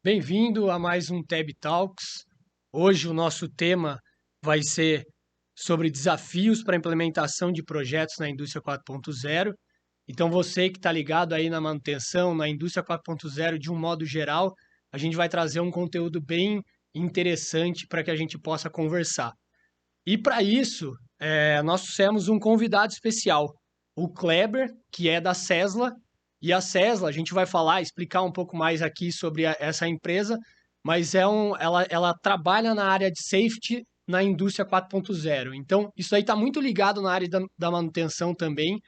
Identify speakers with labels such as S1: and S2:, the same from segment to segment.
S1: Bem-vindo a mais um Tab Talks. Hoje o nosso tema vai ser sobre desafios para a implementação de projetos na indústria 4.0. Então, você que está ligado aí na manutenção, na indústria 4.0 de um modo geral, a gente vai trazer um conteúdo bem interessante para que a gente possa conversar. E para isso, nós trouxemos um convidado especial, o Kleber, que é da Sesla. E a Sesla, a gente vai falar, explicar um pouco mais aqui sobre essa empresa, mas ela trabalha na área de safety na indústria 4.0. Então, isso aí está muito ligado na área da manutenção também,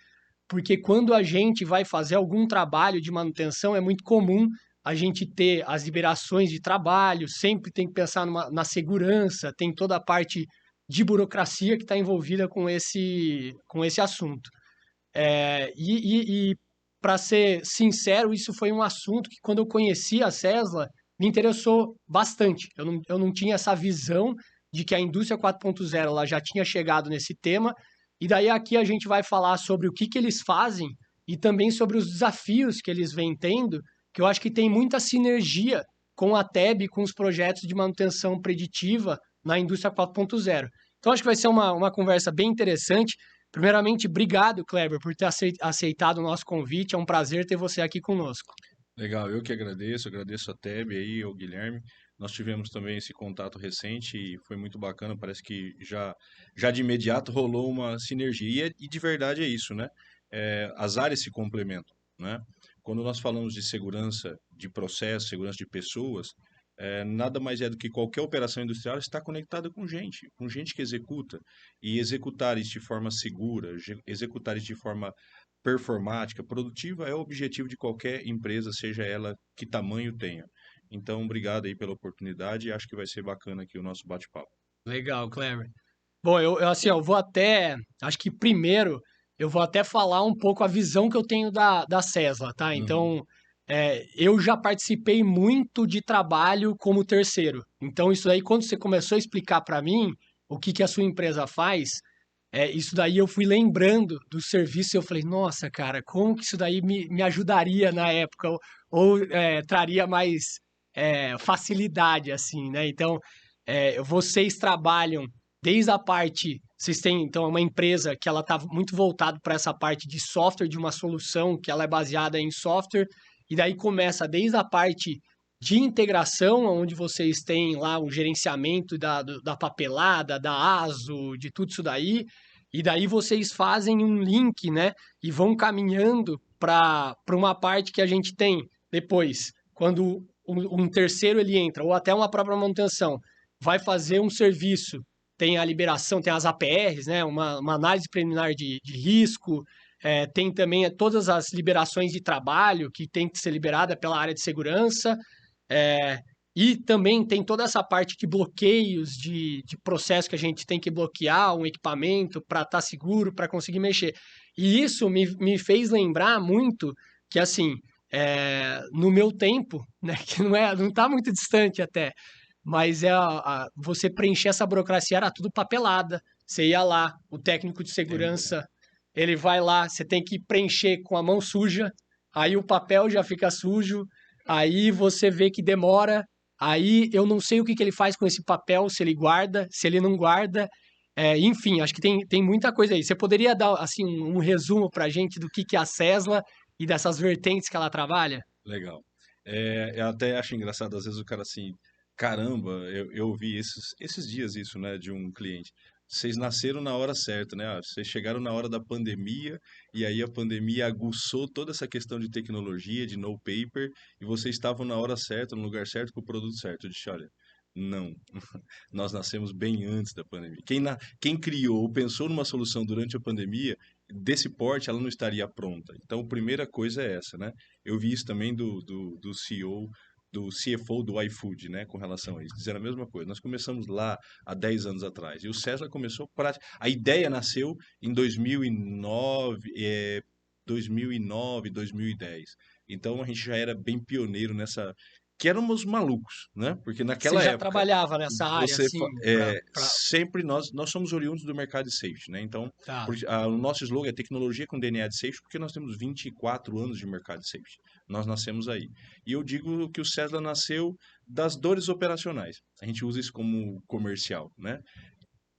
S1: porque quando a gente vai fazer algum trabalho de manutenção, é muito comum a gente ter as liberações de trabalho, sempre tem que pensar na segurança, tem toda a parte de burocracia que está envolvida com esse assunto. E para ser sincero, isso foi um assunto que, quando eu conheci a Sesla, me interessou bastante. Eu não tinha essa visão de que a indústria 4.0 ela já tinha chegado nesse tema, e daí aqui a gente vai falar sobre o que eles fazem e também sobre os desafios que eles vêm tendo, que eu acho que tem muita sinergia com a TEB, com os projetos de manutenção preditiva na indústria 4.0. Então, acho que vai ser uma conversa bem interessante. Primeiramente, obrigado, Kleber, por ter aceitado o nosso convite. É um prazer ter você aqui conosco.
S2: Legal, eu que agradeço a Teb aí, o Guilherme. Nós tivemos também esse contato recente e foi muito bacana, parece que já de imediato rolou uma sinergia. E de verdade é isso, né? As áreas se complementam, né? Quando nós falamos de segurança de processo, segurança de pessoas, nada mais é do que qualquer operação industrial está conectada com gente que executa. E executar isso de forma segura, executar isso de forma performática, produtiva é o objetivo de qualquer empresa, seja ela que tamanho tenha. Então, obrigado aí pela oportunidade e acho que vai ser bacana aqui o nosso bate-papo.
S1: Legal, Kleber. Bom, eu vou até. Acho que primeiro eu vou até falar um pouco a visão que eu tenho da Cesla, tá?
S2: Uhum.
S1: Então, eu já participei muito de trabalho como terceiro. Então, isso aí, quando você começou a explicar para mim o que a sua empresa faz, isso daí eu fui lembrando do serviço e eu falei, nossa, cara, como que isso daí me ajudaria na época? Ou traria mais facilidade, assim, né? Então, vocês trabalham desde a parte. Vocês têm, então, uma empresa que ela está muito voltada para essa parte de software, de uma solução que ela é baseada em software, e daí começa desde a parte de integração, onde vocês têm lá o gerenciamento da papelada, da ASO, de tudo isso daí, e daí vocês fazem um link, né? E vão caminhando para uma parte que a gente tem depois, quando um terceiro ele entra, ou até uma própria manutenção, vai fazer um serviço, tem a liberação, tem as APRs, né? Uma análise preliminar de risco, tem também todas as liberações de trabalho que tem que ser liberada pela área de segurança, é, e também tem toda essa parte de bloqueios de processo que a gente tem que bloquear um equipamento para estar seguro, para conseguir mexer. E isso me fez lembrar muito que, assim, no meu tempo, né, que não está muito distante até, mas você preencher essa burocracia era tudo papelada. Você ia lá, o técnico de
S2: É,
S1: segurança, ele vai lá, você tem que preencher com a mão suja, aí o papel já fica sujo, aí você vê que demora, aí eu não sei o que ele faz com esse papel, se ele guarda, se ele não guarda, enfim, acho que tem muita coisa aí. Você poderia dar assim um resumo para a gente do que é a Cesla e dessas vertentes que ela trabalha?
S2: legal. Eu até acho engraçado, às vezes o cara assim, caramba, eu ouvi esses dias isso, né, de um cliente. Vocês nasceram na hora certa, né? Vocês chegaram na hora da pandemia e aí a pandemia aguçou toda essa questão de tecnologia, de no paper, e vocês estavam na hora certa, no lugar certo, com o produto certo. Eu disse, olha, não, nós nascemos bem antes da pandemia. Quem criou ou pensou numa solução durante a pandemia, desse porte, ela não estaria pronta. Então, a primeira coisa é essa, né? Eu vi isso também do CEO, do CFO do iFood, né, com relação a isso, dizendo a mesma coisa. Nós começamos lá há 10 anos atrás, e o César começou a ideia nasceu em 2009, 2009, 2010. Então a gente já era bem pioneiro que éramos malucos, né? Porque
S1: Você
S2: naquela
S1: já
S2: época
S1: trabalhava nessa área, assim,
S2: sempre nós somos oriundos do mercado de safety, né? Então,
S1: Tá,
S2: o nosso slogan é tecnologia com DNA de safety, porque nós temos 24 anos de mercado de safety. Nós nascemos aí. E eu digo que o Cesla nasceu das dores operacionais. A gente usa isso como comercial, né?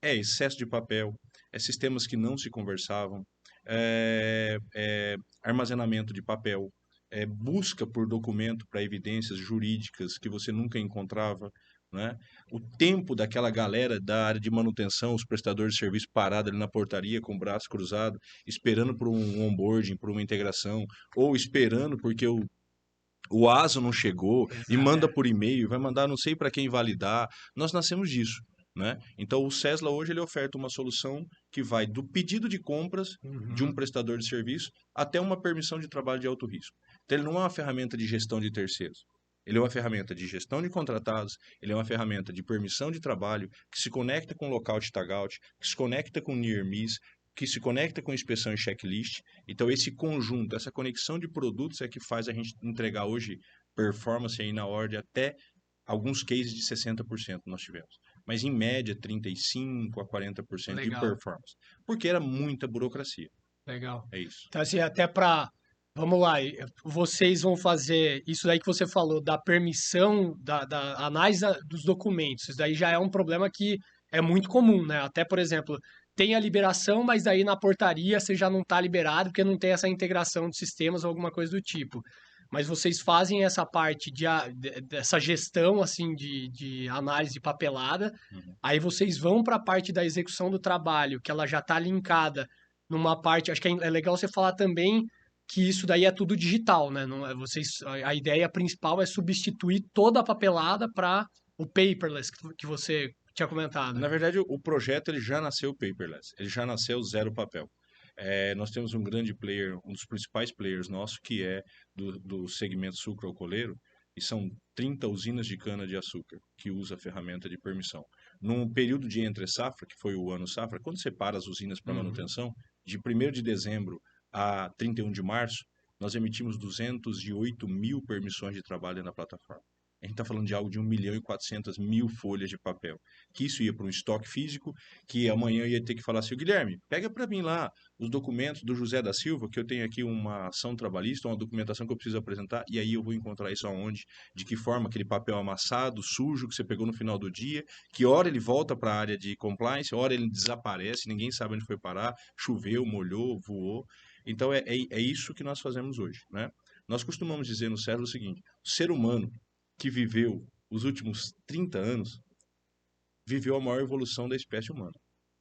S2: É excesso de papel, é sistemas que não se conversavam, é armazenamento de papel, é busca por documento para evidências jurídicas que você nunca encontrava, né? O tempo daquela galera da área de manutenção, os prestadores de serviço parados ali na portaria com o braço cruzado, esperando por um onboarding, por uma integração, ou esperando porque o ASO não chegou e
S1: exato.
S2: manda por e-mail, vai mandar não sei para quem validar. Nós nascemos disso, né? Então o Cesla hoje ele oferta uma solução que vai do pedido de compras de um
S1: Uhum,
S2: prestador de serviço até uma permissão de trabalho de alto risco. Então ele não é uma ferramenta de gestão de terceiros. Ele é uma ferramenta de gestão de contratados, ele é uma ferramenta de permissão de trabalho que se conecta com lockout e tagout, que se conecta com near miss, que se conecta com inspeção e checklist. Então, esse conjunto, essa conexão de produtos é que faz a gente entregar hoje performance aí na ordem até alguns cases de 60% nós tivemos. Mas em média 35 a 40% de
S1: legal,
S2: performance. Porque era muita burocracia.
S1: legal.
S2: É isso.
S1: Então, assim, até para. Vamos lá, vocês vão fazer isso daí que você falou, da permissão, da análise dos documentos. Isso daí já é um problema que é muito comum, né? Até, por exemplo, tem a liberação, mas daí na portaria você já não está liberado porque não tem essa integração de sistemas ou alguma coisa do tipo. Mas vocês fazem essa parte dessa gestão, assim, de análise de papelada,
S2: Uhum.
S1: aí vocês vão para a parte da execução do trabalho, que ela já está linkada numa parte. Acho que é legal você falar também que isso daí é tudo digital, né? Não é, a ideia principal é substituir toda a papelada para o paperless que você tinha comentado.
S2: Na verdade, o projeto ele já nasceu paperless, ele já nasceu zero papel. Nós temos um grande player, um dos principais players nosso, que é do segmento sucroalcooleiro, e são 30 usinas de cana-de-açúcar que usa a ferramenta de permissão. Num período de entre-safra, que foi o ano safra, quando separa as usinas para
S1: Uhum.
S2: manutenção, de 1º de dezembro a 31 de março, nós emitimos 208 mil permissões de trabalho na plataforma. A gente está falando de algo de 1.400.000 folhas de papel. Que isso ia para um estoque físico, que amanhã ia ter que falar assim, Guilherme, pega para mim lá os documentos do José da Silva, que eu tenho aqui uma ação trabalhista, uma documentação que eu preciso apresentar, e aí eu vou encontrar isso aonde, de que forma aquele papel amassado, sujo, que você pegou no final do dia, que hora ele volta para a área de compliance, hora ele desaparece, ninguém sabe onde foi parar, choveu, molhou, voou. Então é isso que nós fazemos hoje, né? Nós costumamos dizer no cérebro o seguinte, o ser humano que viveu os últimos 30 anos, viveu a maior evolução da espécie humana.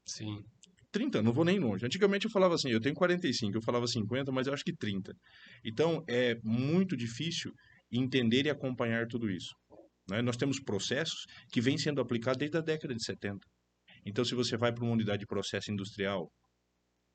S1: Sim,
S2: 30, não vou nem longe. Antigamente eu falava assim, eu tenho 45, eu falava 50, mas eu acho que 30. Então é muito difícil entender e acompanhar tudo isso, né? Nós temos processos que vêm sendo aplicados desde a década de 70. Então, se você vai para uma unidade de processo industrial,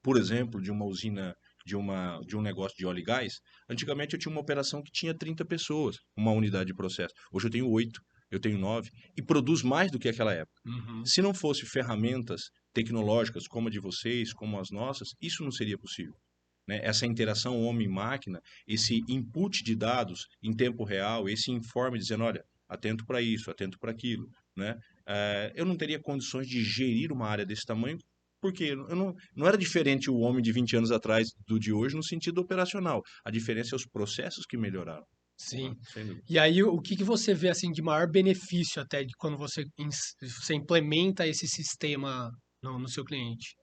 S2: por exemplo, de uma usina, de um negócio de óleo e gás, antigamente eu tinha uma operação que tinha 30 pessoas, uma unidade de processo. Hoje eu tenho 8, eu tenho 9, e produz mais do que aquela época.
S1: uhum,
S2: Se não fosse ferramentas tecnológicas como a de vocês, como as nossas, isso não seria possível, né? Essa interação homem-máquina, esse input de dados em tempo real, esse informe dizendo, olha, atento para isso, atento para aquilo, né? Eu não teria condições de gerir uma área desse tamanho, porque não era diferente o homem de 20 anos atrás do de hoje no sentido operacional. A diferença é os processos que melhoraram, né?
S1: sim.
S2: Sem dúvida.
S1: E aí, o que que você vê assim de maior benefício até de quando você implementa esse sistema no seu cliente?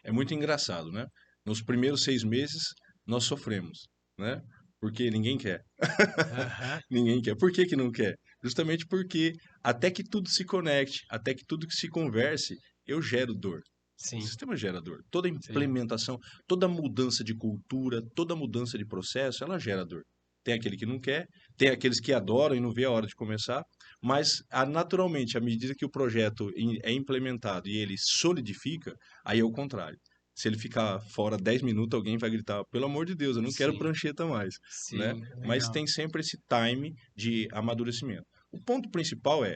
S2: É muito engraçado, né? Nos primeiros 6 meses, nós sofremos, né? Porque ninguém quer.
S1: Aham,
S2: Ninguém quer. Por que que não quer? Justamente porque até que tudo se conecte, até que tudo que se converse, eu gero dor. O
S1: sim,
S2: sistema gera dor. Toda
S1: sim,
S2: implementação, toda mudança de cultura, toda mudança de processo, ela gera dor. Tem aquele que não quer, tem aqueles que adoram e não vê a hora de começar, mas naturalmente, à medida que o projeto é implementado e ele solidifica, aí é o contrário. Se ele ficar fora 10 minutos, alguém vai gritar: pelo amor de Deus, eu não quero
S1: sim,
S2: prancheta mais, né?
S1: sim,
S2: Mas
S1: legal.
S2: tem sempre esse time de amadurecimento. O ponto principal é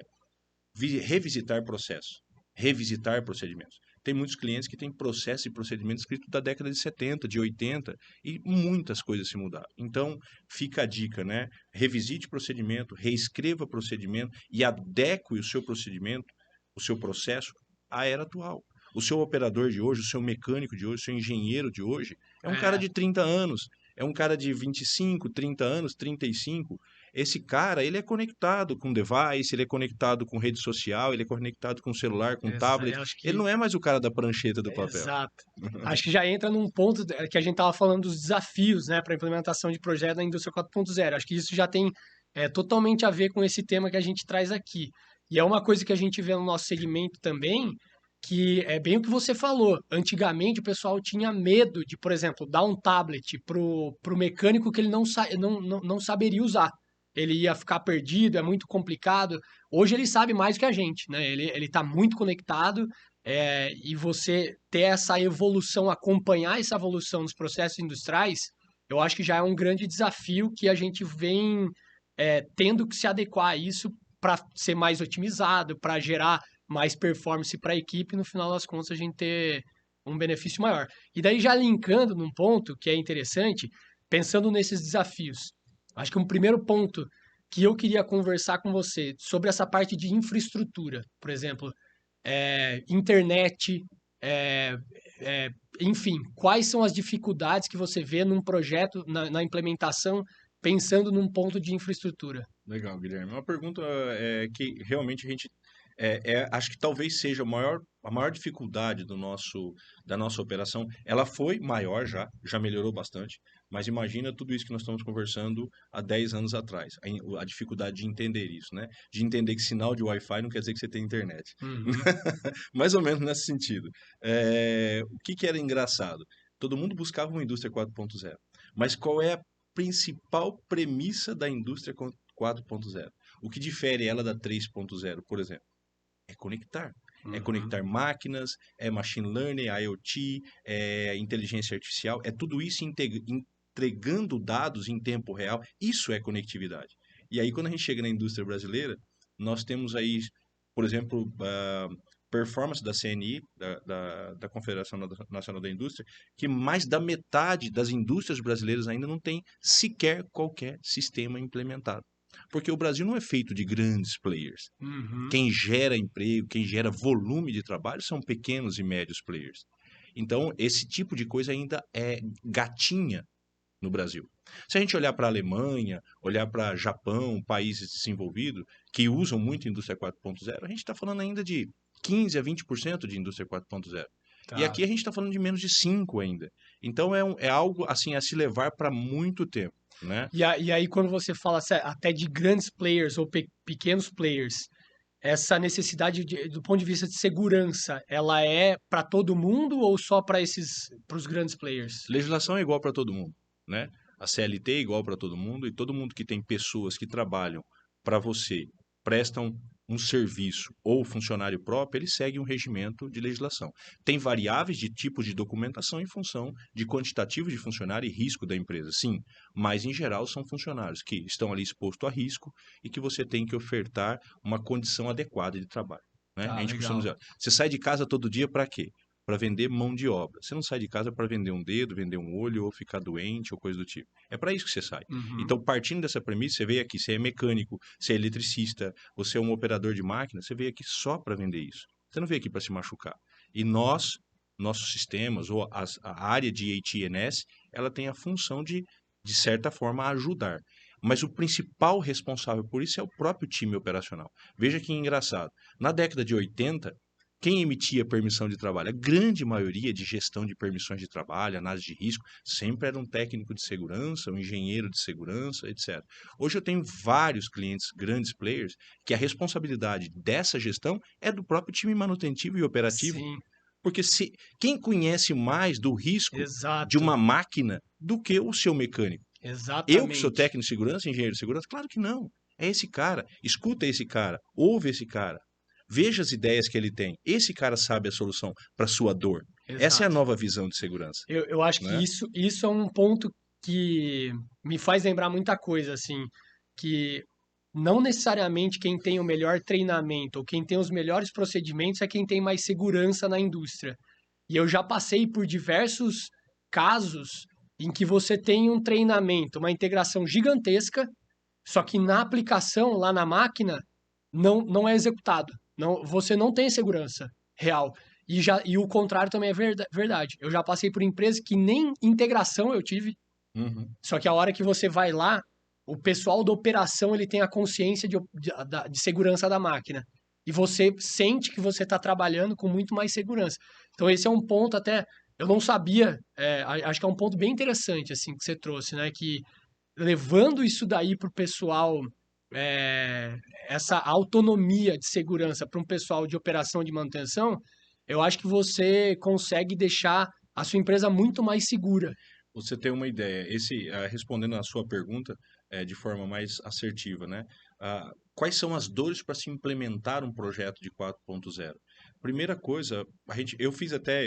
S2: revisitar processos, revisitar procedimentos. Tem muitos clientes que têm processo e procedimento escrito da década de 70, de 80, e muitas coisas se mudaram. Então, fica a dica, né? Revisite procedimento, reescreva procedimento e adeque o seu procedimento, o seu processo à era atual. O seu operador de hoje, o seu mecânico de hoje, o seu engenheiro de hoje é um cara
S1: É,
S2: de 30 anos, é um cara de 25, 30 anos, 35. Esse cara, ele é conectado com device, ele é conectado com rede social, ele é conectado com celular, com tablet.
S1: eu acho
S2: Ele
S1: que
S2: não é mais o cara da prancheta do papel.
S1: exato. Acho que já entra num ponto que a gente estava falando dos desafios, né, para a implementação de projetos na indústria 4.0. Acho que isso já tem totalmente a ver com esse tema que a gente traz aqui. E é uma coisa que a gente vê no nosso segmento também, que é bem o que você falou. Antigamente o pessoal tinha medo de, por exemplo, dar um tablet pro mecânico que ele não saberia usar. Ele ia ficar perdido, é muito complicado. Hoje ele sabe mais que a gente, né? Ele está muito conectado, e você ter essa evolução, acompanhar essa evolução nos processos industriais, eu acho que já é um grande desafio que a gente vem tendo que se adequar a isso para ser mais otimizado, para gerar mais performance para a equipe, e no final das contas a gente ter um benefício maior. E daí já linkando num ponto que é interessante, pensando nesses desafios, acho que um primeiro ponto que eu queria conversar com você sobre essa parte de infraestrutura, por exemplo, internet, é, é, enfim, quais são as dificuldades que você vê num projeto, na implementação, pensando num ponto de infraestrutura?
S2: Legal, Guilherme. Uma pergunta que realmente a gente acho que talvez seja a maior dificuldade da nossa operação. Ela foi maior já melhorou bastante, mas imagina tudo isso que nós estamos conversando há 10 anos atrás. A dificuldade de entender isso, né? De entender que sinal de Wi-Fi não quer dizer que você tem internet.
S1: Uhum.
S2: Mais ou menos nesse sentido. O que que era engraçado? Todo mundo buscava uma indústria 4.0, mas qual é a principal premissa da indústria 4.0? O que difere ela da 3.0, por exemplo? É conectar. É
S1: Uhum.
S2: conectar máquinas, é machine learning, IoT, é inteligência artificial, é tudo isso entregando dados em tempo real. Isso é conectividade. E aí, quando a gente chega na indústria brasileira, nós temos aí, por exemplo, a performance da CNI, da Confederação Nacional da Indústria, que mais da metade das indústrias brasileiras ainda não tem sequer qualquer sistema implementado. Porque o Brasil não é feito de grandes players.
S1: Uhum.
S2: Quem gera emprego, quem gera volume de trabalho são pequenos e médios players. Então, esse tipo de coisa ainda é gatinha no Brasil. Se a gente olhar para a Alemanha, olhar para Japão, países desenvolvidos, que usam muito indústria 4.0, a gente está falando ainda de 15 a 20% de indústria 4.0. E
S1: Tá.
S2: aqui a gente está falando de menos de 5 ainda. Então é algo assim a se levar para muito tempo, né?
S1: E aí, quando você fala até de grandes players ou pequenos players, essa necessidade do ponto de vista de segurança, ela é para todo mundo ou só para os grandes players?
S2: Legislação é igual para todo mundo, né? A CLT é igual para todo mundo e todo mundo que tem pessoas que trabalham para você, prestam um serviço ou funcionário próprio, ele segue um regimento de legislação. Tem variáveis de tipos de documentação em função de quantitativo de funcionário e risco da empresa, sim, mas em geral são funcionários que estão ali expostos a risco e que você tem que ofertar uma condição adequada de trabalho. Né? A
S1: Tá,
S2: gente costuma
S1: legal.
S2: dizer, você sai de casa todo dia para quê? Para vender mão de obra. Você não sai de casa para vender um dedo, vender um olho ou ficar doente ou coisa do tipo. É para isso que você sai.
S1: Uhum.
S2: Então, partindo dessa premissa, você veio aqui, você é mecânico, você é eletricista, você é um operador de máquina, você veio aqui só para vender isso. Você não veio aqui para se machucar. E nossos sistemas, ou a área de AT&S, ela tem a função de certa forma, ajudar. Mas o principal responsável por isso é o próprio time operacional. Veja que engraçado. Na década de 80, quem emitia permissão de trabalho? A grande maioria de gestão de permissões de trabalho, análise de risco, sempre era um técnico de segurança, um engenheiro de segurança, etc. Hoje eu tenho vários clientes, grandes players, que a responsabilidade dessa gestão é do próprio time manutentivo e operativo.
S1: Sim,
S2: Porque quem conhece mais do risco de
S1: exato.
S2: uma máquina do que o seu mecânico? Eu que sou
S1: Exatamente.
S2: técnico de segurança, engenheiro de segurança? Claro que não. É esse cara. Escuta esse cara. Ouve esse cara. Veja as ideias que ele tem. Esse cara sabe a solução para sua dor. Essa é a
S1: Exato.
S2: nova visão de segurança,
S1: Eu acho que
S2: né?
S1: isso é um ponto que me faz lembrar muita coisa, assim, que não necessariamente quem tem o melhor treinamento ou quem tem os melhores procedimentos é quem tem mais segurança na indústria. E eu já passei por diversos casos em que você tem um treinamento, uma integração gigantesca, só que na aplicação, lá na máquina, não é executado. Não, você não tem segurança real. E o contrário também é verdade. Eu já passei por empresas que nem integração eu tive,
S2: Uhum.
S1: só que a hora que você vai lá, o pessoal da operação ele tem a consciência de segurança da máquina. E você sente que você está trabalhando com muito mais segurança. Então, esse é um ponto até. Eu não sabia, acho que é um ponto bem interessante assim que você trouxe, né? Que levando isso daí para o pessoal, é, essa autonomia de segurança para um pessoal de operação de manutenção, eu acho que você consegue deixar a sua empresa muito mais segura.
S2: Você tem uma ideia, respondendo a sua pergunta de forma mais assertiva, né? Quais são as dores para se implementar um projeto de 4.0? Primeira coisa,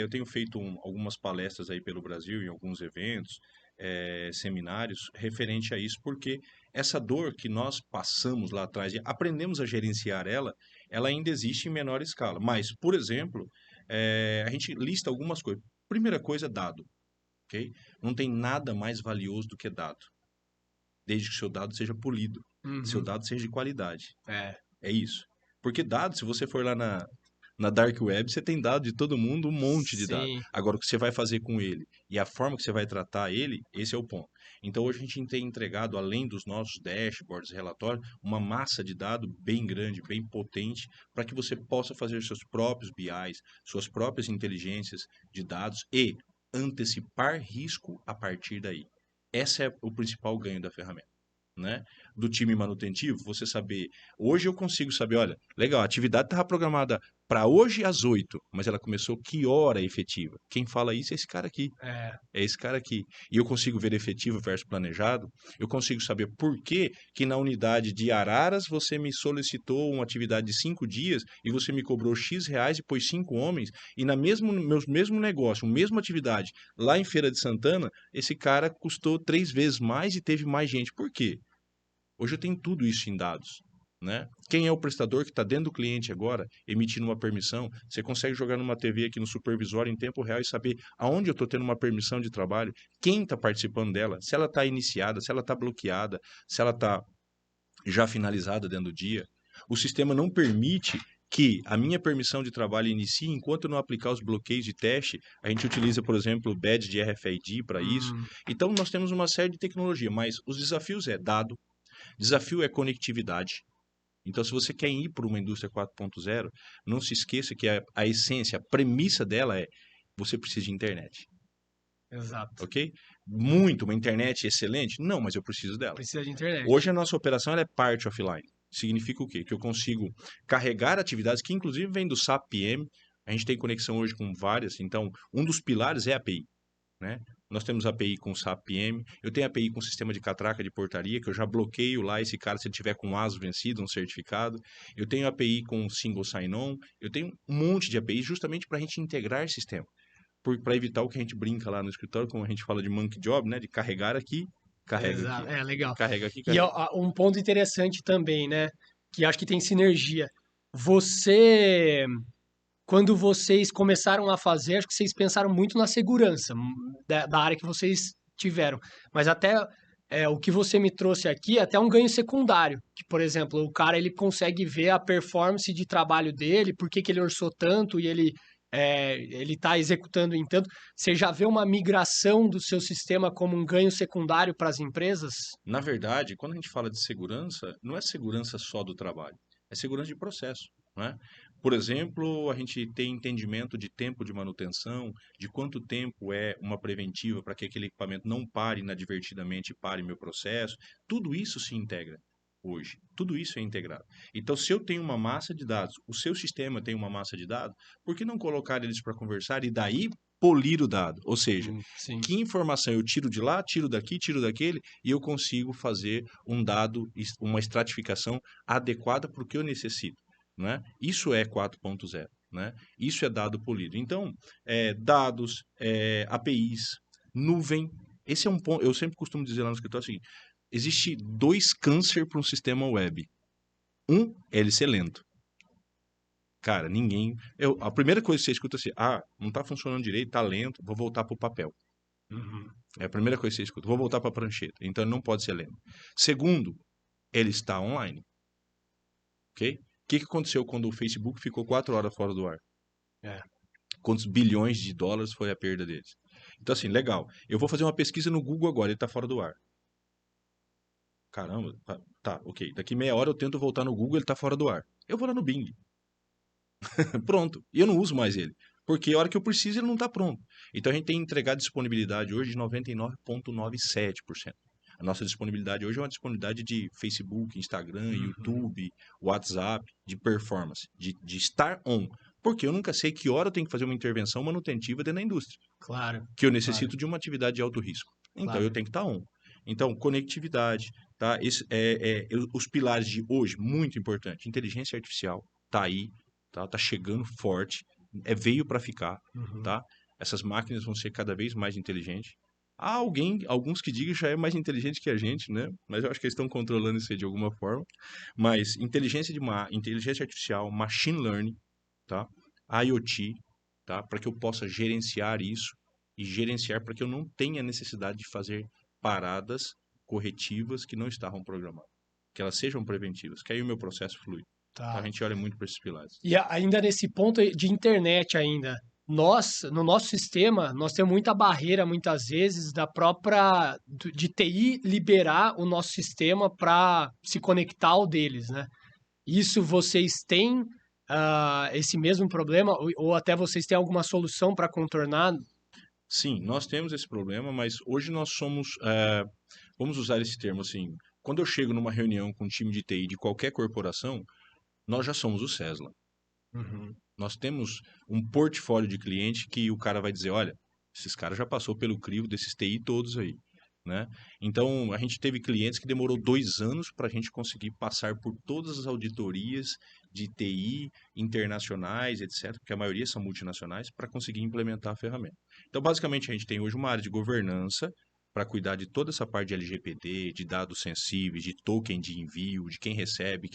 S2: eu tenho feito algumas palestras aí pelo Brasil, em alguns eventos, seminários, referente a isso, porque essa dor que nós passamos lá atrás e aprendemos a gerenciar ela ainda existe em menor escala. Mas, por exemplo, a gente lista algumas coisas. Primeira coisa, dado. Ok? Não tem nada mais valioso do que dado, desde que seu dado seja polido, seu
S1: Uhum.
S2: dado seja de qualidade.
S1: É,
S2: É isso. Porque dado, se você for lá na Dark Web, você tem dado de todo mundo, um monte de dado.
S1: sim,
S2: Agora, o que você vai fazer com ele e a forma que você vai tratar ele, esse é o ponto. Então, hoje a gente tem entregado, além dos nossos dashboards, relatórios, uma massa de dado bem grande, bem potente, para que você possa fazer seus próprios BIs, suas próprias inteligências de dados e antecipar risco a partir daí. Esse é o principal ganho da ferramenta, né? Do time manutentivo, você saber. Hoje eu consigo saber, olha, legal, a atividade estava programada para hoje às 8, mas ela começou que hora efetiva? Quem fala isso é esse cara aqui.
S1: é,
S2: É esse cara aqui. E eu consigo ver efetivo versus planejado. Eu consigo saber por que que na unidade de Araras você me solicitou uma atividade de 5 dias e você me cobrou X reais e pôs 5 homens. E na mesmo negócio, mesma atividade, lá em Feira de Santana, esse cara custou 3 vezes mais e teve mais gente. Por quê? Hoje eu tenho tudo isso em dados. Né? Quem é o prestador que está dentro do cliente agora, emitindo uma permissão? Você consegue jogar numa TV aqui no supervisório em tempo real e saber aonde eu estou tendo uma permissão de trabalho, quem está participando dela, se ela está iniciada, se ela está bloqueada, se ela está já finalizada dentro do dia. O sistema não permite que a minha permissão de trabalho inicie enquanto eu não aplicar os bloqueios de teste. A gente utiliza, por exemplo, o badge de RFID para isso.
S1: hum,
S2: Então, nós temos uma série de tecnologia, mas os desafios é dado, desafio é conectividade. Então, se você quer ir para uma indústria 4.0, não se esqueça que a essência, a premissa dela é você precisa de internet,
S1: exato.
S2: ok? Uma internet excelente? Não, mas eu preciso dela.
S1: Precisa de internet.
S2: Hoje a nossa operação ela é parte offline. Significa o quê? Que eu consigo carregar atividades que inclusive vêm do SAP PM. A gente tem conexão hoje com várias, então um dos pilares é a API. Né? Nós temos API com SAP PM, eu tenho API com sistema de catraca de portaria, que eu já bloqueio lá esse cara se ele tiver com um ASO vencido, um certificado. Eu tenho API com single sign-on, eu tenho um monte de API justamente para a gente integrar sistema. Para evitar o que a gente brinca lá no escritório, como a gente fala de monkey job, né? De carregar aqui, carrega aqui,
S1: Exato. É, legal.
S2: carrega aqui,
S1: E
S2: carrega.
S1: um ponto interessante também, né? Que acho que tem sinergia. Você, quando vocês começaram a fazer, acho que vocês pensaram muito na segurança da área que vocês tiveram. Mas até o que você me trouxe aqui é até um ganho secundário. Que, por exemplo, o cara ele consegue ver a performance de trabalho dele, por que que ele orçou tanto e ele está executando em tanto. Você já vê uma migração do seu sistema como um ganho secundário para as empresas?
S2: Na verdade, quando a gente fala de segurança, não é segurança só do trabalho, é segurança de processo, né? Por exemplo, a gente tem entendimento de tempo de manutenção, de quanto tempo é uma preventiva para que aquele equipamento não pare inadvertidamente e pare meu processo. Tudo isso se integra hoje. Tudo isso é integrado. Então, se eu tenho uma massa de dados, o seu sistema tem uma massa de dados, por que não colocar eles para conversar e daí polir o dado? Ou seja,
S1: Sim.
S2: que informação eu tiro de lá, tiro daqui, tiro daquele, e eu consigo fazer um dado, uma estratificação adequada para o que eu necessito. Né? Isso é 4.0. Né? Isso é dado polido. Então, dados, APIs, nuvem. Esse é um ponto. Eu sempre costumo dizer lá no escritório assim: existe 2 câncer para um sistema web: É ele ser lento. Cara, ninguém. A primeira coisa que você escuta assim, não tá funcionando direito, tá lento, vou voltar pro papel.
S1: Uhum.
S2: É a primeira coisa que você escuta, vou voltar pra prancheta. Então ele não pode ser lento. Segundo, ele está online. Ok? O que aconteceu quando o Facebook ficou 4 horas fora do ar?
S1: É.
S2: Quantos bilhões de dólares foi a perda deles? Então, assim, legal. Eu vou fazer uma pesquisa no Google agora, ele tá fora do ar. Caramba, tá, ok. Daqui meia hora eu tento voltar no Google, ele tá fora do ar. Eu vou lá no Bing. Pronto. E eu não uso mais ele. Porque a hora que eu preciso, ele não está pronto. Então a gente tem entregado disponibilidade hoje de 99,97%. A nossa disponibilidade hoje é uma disponibilidade de Facebook, Instagram,
S1: Uhum.
S2: YouTube, WhatsApp, de performance, de estar on. Porque eu nunca sei que hora eu tenho que fazer uma intervenção manutentiva dentro da indústria,
S1: Claro,
S2: que eu
S1: claro,
S2: necessito de uma atividade de alto risco. Então eu
S1: claro.
S2: tenho que estar on. Então, conectividade, tá? Os pilares de hoje, muito importante. Inteligência artificial, tá aí, tá chegando forte, veio para ficar,
S1: Uhum.
S2: tá? Essas máquinas vão ser cada vez mais inteligentes. Há alguns que digam que já é mais inteligente que a gente, né? Mas eu acho que eles estão controlando isso aí de alguma forma. Mas inteligência artificial, machine learning, tá? IoT, tá? Para que eu possa gerenciar isso e gerenciar para que eu não tenha necessidade de fazer paradas corretivas que não estavam programadas. Que elas sejam preventivas, que aí o meu processo flui. Então a
S1: Tá.
S2: gente olha muito para esses pilares.
S1: E ainda nesse ponto de internet ainda, nós, no nosso sistema, nós temos muita barreira, muitas vezes, da própria, de TI liberar o nosso sistema para se conectar ao deles, né? Isso vocês têm esse mesmo problema, ou até vocês têm alguma solução para contornar?
S2: Sim, nós temos esse problema, mas hoje nós somos, vamos usar esse termo assim, quando eu chego numa reunião com um time de TI de qualquer corporação, nós já somos o Cesla.
S1: Uhum.
S2: Nós temos um portfólio de cliente que o cara vai dizer, olha, esses caras já passou pelo crivo desses TI todos aí, né? Então, a gente teve clientes que demorou 2 anos para a gente conseguir passar por todas as auditorias de TI internacionais, etc., porque a maioria são multinacionais, para conseguir implementar a ferramenta. Então, basicamente, a gente tem hoje uma área de governança para cuidar de toda essa parte de LGPD, de dados sensíveis, de token de envio, de quem recebe,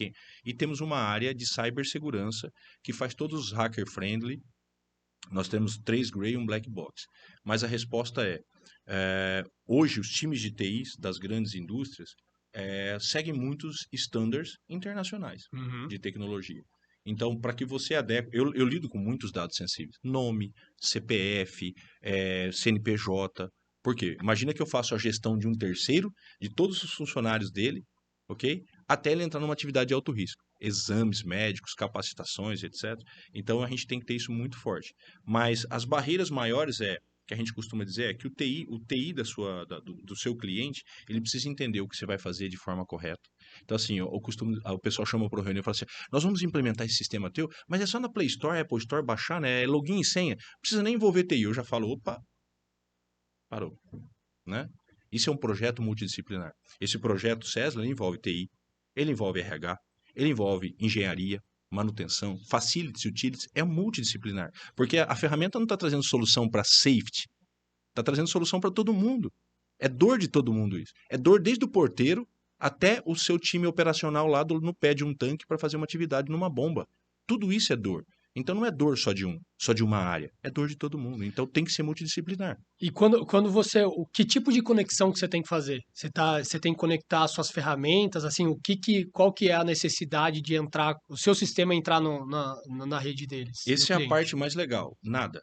S2: e temos uma área de cibersegurança que faz todos os hacker-friendly. Nós temos 3 Gray e um Black Box. Mas a resposta hoje os times de TIs das grandes indústrias seguem muitos standards internacionais
S1: Uhum.
S2: de tecnologia. Então, para que você adeque... Eu lido com muitos dados sensíveis. Nome, CPF, CNPJ. Por quê? Imagina que eu faço a gestão de um terceiro, de todos os funcionários dele, ok? Até ele entrar numa atividade de alto risco. Exames médicos, capacitações, etc. Então, a gente tem que ter isso muito forte. Mas as barreiras maiores que a gente costuma dizer é que o TI do seu cliente, ele precisa entender o que você vai fazer de forma correta. Então, assim, o pessoal chama para o reunião e fala assim: nós vamos implementar esse sistema teu, mas é só na Play Store, Apple Store, baixar, né? É login e senha. Não precisa nem envolver TI. Eu já falo, opa, parou, né? Isso é um projeto multidisciplinar. Esse projeto Cesla envolve TI, ele envolve RH, ele envolve engenharia, manutenção, facilities, utilities, é multidisciplinar. Porque a ferramenta não está trazendo solução para safety, está trazendo solução para todo mundo. É dor de todo mundo isso. É dor desde o porteiro até o seu time operacional lá no pé de um tanque para fazer uma atividade numa bomba. Tudo isso é dor. Então não é dor só de uma área. É dor de todo mundo. Então tem que ser multidisciplinar.
S1: E quando você, que tipo de conexão que você tem que fazer? Você tem que conectar as suas ferramentas, assim, qual que é a necessidade de entrar, o seu sistema entrar na rede deles, do
S2: Essa é a
S1: cliente?
S2: parte mais legal. Nada.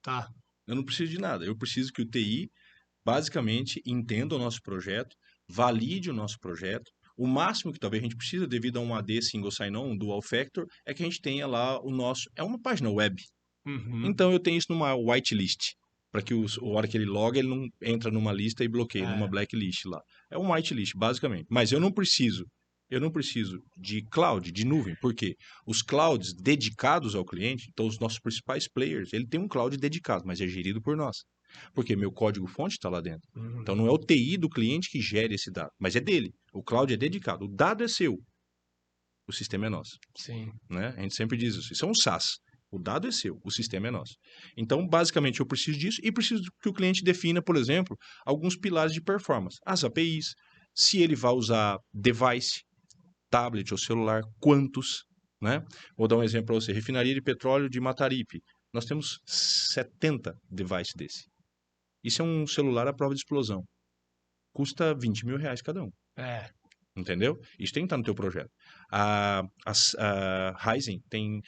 S1: Tá.
S2: Eu não preciso de nada. Eu preciso que o TI basicamente entenda o nosso projeto, valide o nosso projeto. O máximo que talvez a gente precisa, devido a um AD Single Sign-On, um Dual Factor, é que a gente tenha lá o nosso. É uma página web.
S1: Uhum.
S2: Então eu tenho isso numa whitelist. Para que a hora que ele loga, ele não entra numa lista e bloqueia, numa
S1: É.
S2: blacklist lá. É um whitelist, basicamente. Mas eu não preciso de cloud, de nuvem. Por quê? Os clouds dedicados ao cliente, então os nossos principais players, ele tem um cloud dedicado, mas é gerido por nós. Porque meu código-fonte está lá dentro. Então não é
S1: Uhum.
S2: o TI do cliente que gera esse dado, mas é dele. O cloud é dedicado. O dado é seu, o sistema é nosso.
S1: Sim.
S2: Né? A gente sempre diz isso. Isso é um SaaS. O dado é seu, o sistema é nosso. Então, basicamente, eu preciso disso e preciso que o cliente defina, por exemplo, alguns pilares de performance. As APIs, se ele vai usar device, tablet ou celular, quantos, né? Vou dar um exemplo para você. Refinaria de petróleo de Mataripe. Nós temos 70 devices desse. Isso é um celular à prova de explosão. Custa R$ 20.000 cada um.
S1: É.
S2: Entendeu? Isso tem que estar no teu projeto. A Ryzen tem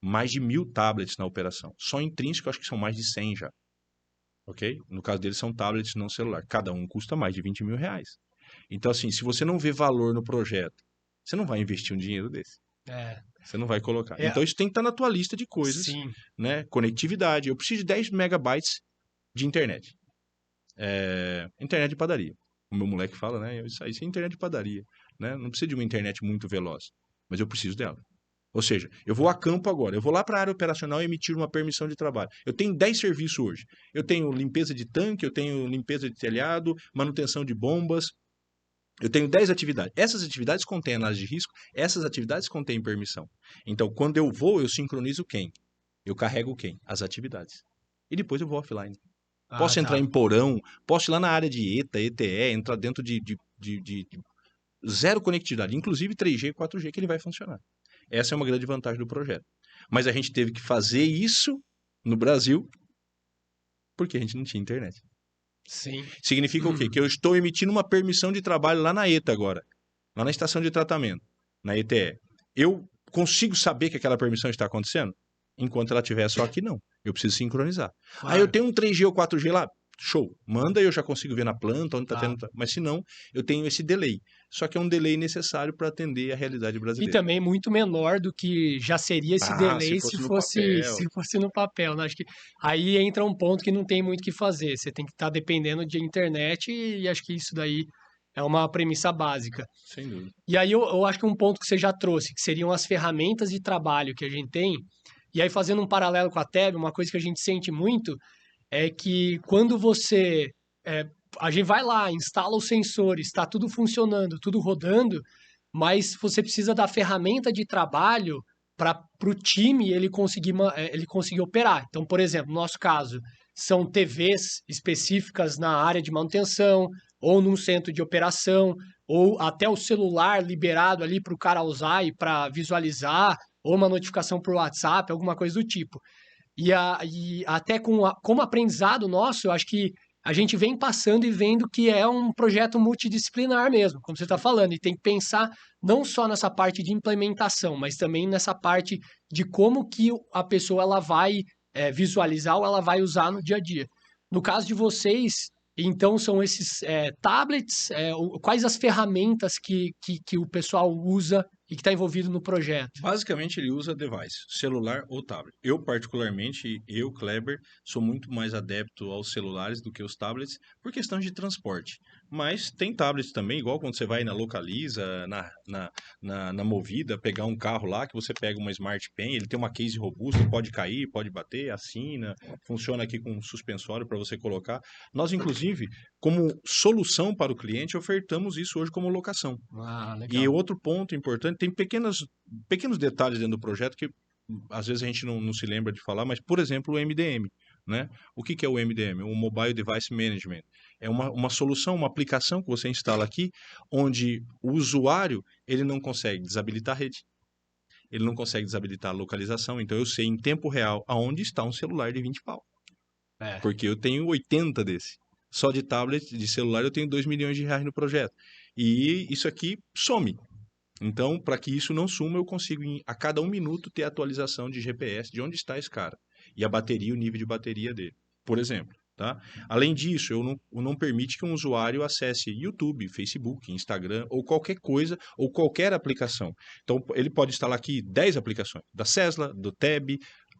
S2: mais de 1.000 tablets na operação. Só intrínseco, acho que são mais de 100 já. Ok? No caso deles, são tablets não celular. Cada um custa mais de R$ 20.000. Então, assim, se você não vê valor no projeto, você não vai investir um dinheiro desse.
S1: É.
S2: Você não vai colocar.
S1: É,
S2: Então, isso tem que estar na tua lista de coisas,
S1: sim.
S2: né? Conectividade. Eu preciso de 10 megabytes de internet. Internet de padaria. O meu moleque fala, né? Isso é internet de padaria, né? Não precisa de uma internet muito veloz, mas eu preciso dela. Ou seja, eu vou a campo agora, eu vou lá para a área operacional e emitir uma permissão de trabalho. Eu tenho 10 serviços hoje. Eu tenho limpeza de tanque, eu tenho limpeza de telhado, manutenção de bombas. Eu tenho 10 atividades. Essas atividades contêm análise de risco, essas atividades contêm permissão. Então, quando eu vou, eu sincronizo quem? Eu carrego quem? As atividades. E depois eu vou offline. Posso entrar
S1: Tá.
S2: em porão, posso ir lá na área de ETA, ETE, entrar dentro de zero conectividade, inclusive 3G e 4G, que ele vai funcionar. Essa é uma grande vantagem do projeto. Mas a gente teve que fazer isso no Brasil porque a gente não tinha internet.
S1: Sim.
S2: Significa o quê? Que eu estou emitindo uma permissão de trabalho lá na ETA agora, lá na estação de tratamento, na ETE. Eu consigo saber que aquela permissão está acontecendo? Enquanto ela estiver só aqui, não. Eu preciso sincronizar.
S1: Claro.
S2: Eu tenho um 3G ou 4G lá? Show. Manda e eu já consigo ver na planta onde está
S1: Tá.
S2: tendo. Mas se não, eu tenho esse delay. Só que é um delay necessário para atender a realidade
S1: E
S2: brasileira.
S1: também muito menor do que já seria esse delay
S2: se fosse no papel.
S1: se fosse no papel, né? Acho que aí entra um ponto que não tem muito o que fazer. Você tem que estar dependendo de internet e acho que isso daí é uma premissa básica.
S2: Sem dúvida.
S1: E aí eu acho que um ponto que você já trouxe, que seriam as ferramentas de trabalho que a gente tem, e aí fazendo um paralelo com a TEB, uma coisa que a gente sente muito é que quando você. A gente vai lá, instala os sensores, está tudo funcionando, tudo rodando, mas você precisa da ferramenta de trabalho para o time ele conseguir operar. Então, por exemplo, no nosso caso, são TVs específicas na área de manutenção, ou num centro de operação, ou até o celular liberado ali para o cara usar e para visualizar, ou uma notificação por WhatsApp, alguma coisa do tipo. E até como aprendizado nosso, eu acho que a gente vem passando e vendo que é um projeto multidisciplinar mesmo, como você está falando, e tem que pensar não só nessa parte de implementação, mas também nessa parte de como que a pessoa ela vai visualizar ou ela vai usar no dia a dia. No caso de vocês, então são esses tablets, quais as ferramentas que o pessoal usa e que está envolvido no projeto?
S2: Basicamente, ele usa device, celular ou tablet. Eu, particularmente, Kleber, sou muito mais adepto aos celulares do que aos tablets por questão de transporte. Mas tem tablets também, igual quando você vai na Localiza, na Movida, pegar um carro lá, que você pega uma Smart Pen, ele tem uma case robusta, pode cair, pode bater, assina, funciona aqui com um suspensório para você colocar. Nós, inclusive, como solução para o cliente, ofertamos isso hoje como locação.
S1: Legal.
S2: E outro ponto importante, tem pequenos detalhes dentro do projeto que às vezes a gente não se lembra de falar, mas, por exemplo, o MDM. Né? O que é o MDM? O Mobile Device Management. É uma solução, uma aplicação que você instala aqui, onde o usuário ele não consegue desabilitar a rede, ele não consegue desabilitar a localização, então eu sei em tempo real aonde está um celular de 20 pau. Porque eu tenho 80 desse. Só de tablet, de celular, eu tenho 2 milhões de reais no projeto. E isso aqui some. Então, para que isso não suma, eu consigo, a cada 1 minuto, ter atualização de GPS de onde está esse cara. E a bateria, o nível de bateria dele. Por exemplo. Tá? Além disso, eu não permite que um usuário acesse YouTube, Facebook, Instagram, ou qualquer coisa, ou qualquer aplicação. Então, ele pode instalar aqui 10 aplicações, da Cesla, do TEB,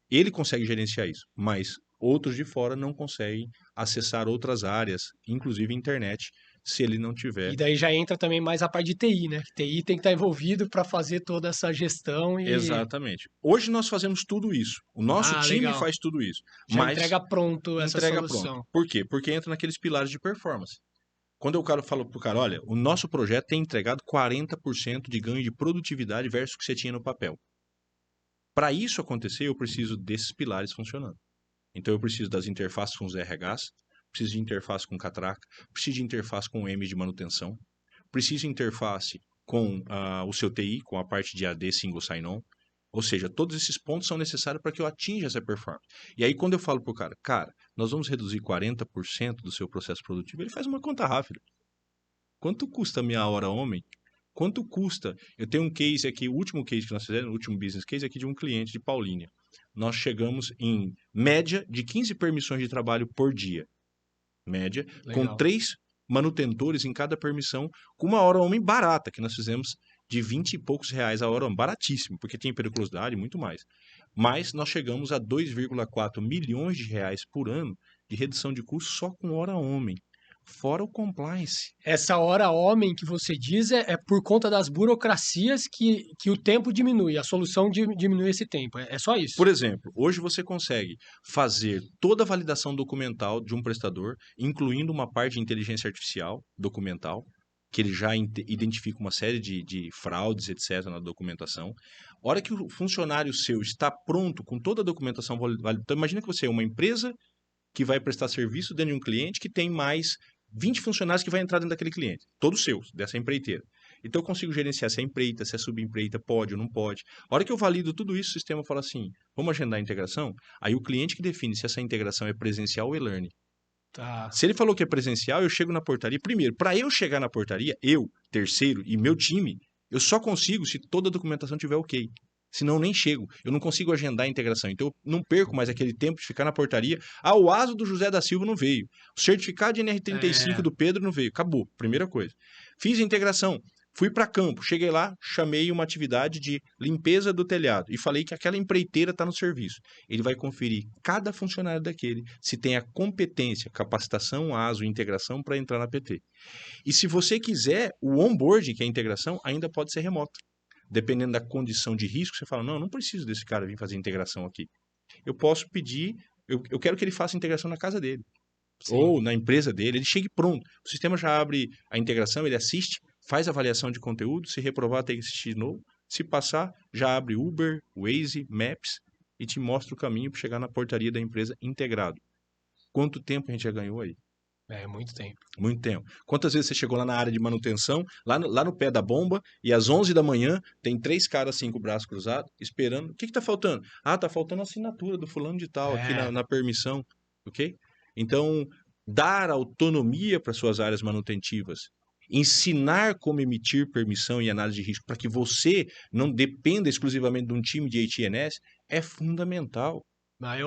S2: ele consegue gerenciar isso, mas outros de fora não conseguem acessar outras áreas, inclusive internet, se ele não tiver.
S1: E daí já entra também mais a parte de TI, né? TI tem que estar envolvido para fazer toda essa gestão e...
S2: Exatamente. Hoje nós fazemos tudo isso. O nosso time
S1: legal.
S2: faz tudo isso.
S1: Já
S2: mas
S1: entrega pronto essa solução.
S2: Pronto. Por quê? Porque entra naqueles pilares de performance. Quando o cara fala pro cara, olha, o nosso projeto tem entregado 40% de ganho de produtividade versus o que você tinha no papel. Para isso acontecer, eu preciso desses pilares funcionando. Então eu preciso das interfaces com os RHs, preciso de interface com catraca, preciso de interface com o M de manutenção, preciso de interface com o seu TI, com a parte de AD Single Sign-On. Ou seja, todos esses pontos são necessários para que eu atinja essa performance. E aí, quando eu falo para o cara, nós vamos reduzir 40% do seu processo produtivo, ele faz uma conta rápida. Quanto custa a minha hora homem? Quanto custa? Eu tenho um case aqui, o último case que nós fizemos, o último business case aqui de um cliente de Paulínia. Nós chegamos em média de 15 permissões de trabalho por dia. Média, com 3 manutentores em cada permissão, com uma hora homem barata, que nós fizemos de 20 e poucos reais a hora homem, baratíssimo, porque tem periculosidade e muito mais. Mas nós chegamos a 2,4 milhões de reais por ano de redução de custo só com hora homem. Fora o compliance.
S1: Essa hora homem que você diz é por conta das burocracias que o tempo diminui, a solução diminui esse tempo. É só isso.
S2: Por exemplo, hoje você consegue fazer toda a validação documental de um prestador, incluindo uma parte de inteligência artificial documental, que ele já identifica uma série de fraudes, etc., na documentação. A hora que o funcionário seu está pronto com toda a documentação válida, então imagina que você é uma empresa que vai prestar serviço dentro de um cliente que tem mais 20 funcionários que vai entrar dentro daquele cliente, todos seus, dessa empreiteira. Então eu consigo gerenciar se é empreita, se é subempreita, pode ou não pode. A hora que eu valido tudo isso, o sistema fala assim, vamos agendar a integração? Aí o cliente que define se essa integração é presencial ou e-learning.
S1: Tá.
S2: Se ele falou que é presencial, eu chego na portaria. Primeiro, para eu chegar na portaria, eu, terceiro, e meu time, eu só consigo se toda a documentação tiver ok. Senão nem chego. Eu não consigo agendar a integração. Então eu não perco mais aquele tempo de ficar na portaria. O ASO do José da Silva não veio. O certificado de NR35 do Pedro não veio. Acabou. Primeira coisa. Fiz a integração. Fui para campo. Cheguei lá, chamei uma atividade de limpeza do telhado e falei que aquela empreiteira está no serviço. Ele vai conferir cada funcionário daquele se tem a competência, capacitação, ASO e integração para entrar na PT. E se você quiser, o onboarding, que é a integração, ainda pode ser remoto. Dependendo da condição de risco, você fala, não preciso desse cara vir fazer integração aqui. Eu posso pedir, eu quero que ele faça integração na casa dele. Sim. Ou na empresa dele, ele chegue pronto. O sistema já abre a integração, ele assiste, faz avaliação de conteúdo, se reprovar tem que assistir de novo. Se passar, já abre Uber, Waze, Maps e te mostra o caminho para chegar na portaria da empresa integrado. Quanto tempo a gente já ganhou aí?
S1: Muito tempo.
S2: Muito tempo. Quantas vezes você chegou lá na área de manutenção, lá no pé da bomba, e às 11 da manhã tem 3 caras assim com o braço cruzado, esperando. O que tá faltando? Tá faltando a assinatura do fulano de tal aqui na permissão, ok? Então, dar autonomia para suas áreas manutentivas, ensinar como emitir permissão e análise de risco para que você não dependa exclusivamente de um time de AT&S é fundamental.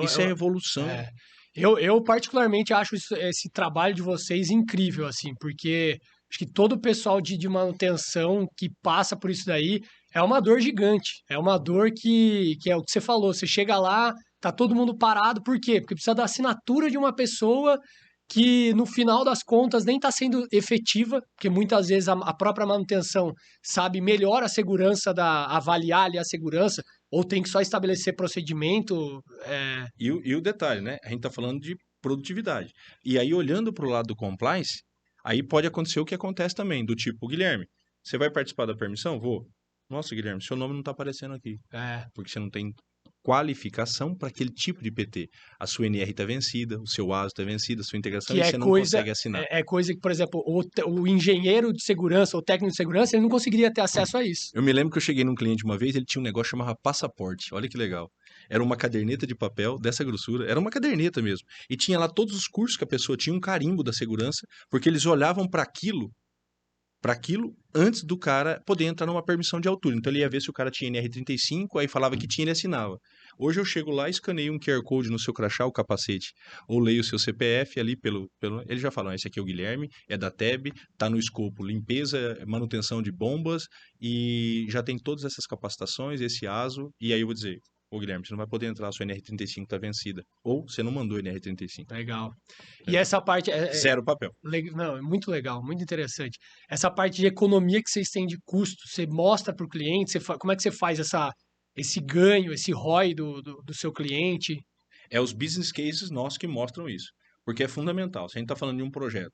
S2: Isso é evolução.
S1: Eu particularmente acho esse trabalho de vocês incrível, assim, porque acho que todo o pessoal de manutenção que passa por isso daí é uma dor gigante. É uma dor que é o que você falou. Você chega lá, tá todo mundo parado. Por quê? Porque precisa da assinatura de uma pessoa que, no final das contas, nem está sendo efetiva, porque muitas vezes a própria manutenção sabe melhor a segurança, avaliar ali a segurança, ou tem que só estabelecer procedimento.
S2: E o detalhe, né? A gente está falando de produtividade. E aí, olhando para o lado do compliance, aí pode acontecer o que acontece também, do tipo, Guilherme, você vai participar da permissão? Vou. Nossa, Guilherme, seu nome não está aparecendo aqui. Porque você não tem qualificação para aquele tipo de PT. A sua NR está vencida, o seu ASO está vencido, a sua integração, e você não consegue assinar.
S1: É coisa que, por exemplo, o engenheiro de segurança, o técnico de segurança, ele não conseguiria ter acesso a isso.
S2: Eu me lembro que eu cheguei num cliente uma vez, ele tinha um negócio que chamava passaporte. Olha que legal. Era uma caderneta de papel dessa grossura, era uma caderneta mesmo. E tinha lá todos os cursos que a pessoa tinha, um carimbo da segurança, porque eles olhavam para aquilo antes do cara poder entrar numa permissão de altura. Então ele ia ver se o cara tinha NR35, aí falava que tinha, ele assinava. Hoje eu chego lá, escaneio um QR Code no seu crachá, o capacete, ou leio o seu CPF ali ele já fala, esse aqui é o Guilherme, é da TEB, tá no escopo limpeza, manutenção de bombas, e já tem todas essas capacitações, esse ASO, e aí eu vou dizer, Guilherme, você não vai poder entrar, a sua NR35 está vencida. Ou você não mandou NR35.
S1: Legal. E essa parte...
S2: Zero papel.
S1: Não, é muito legal, muito interessante. Essa parte de economia que vocês têm de custo, você mostra para o cliente, como é que você faz esse ganho, esse ROI do seu cliente?
S2: É os business cases nossos que mostram isso. Porque é fundamental. Se a gente está falando de um projeto.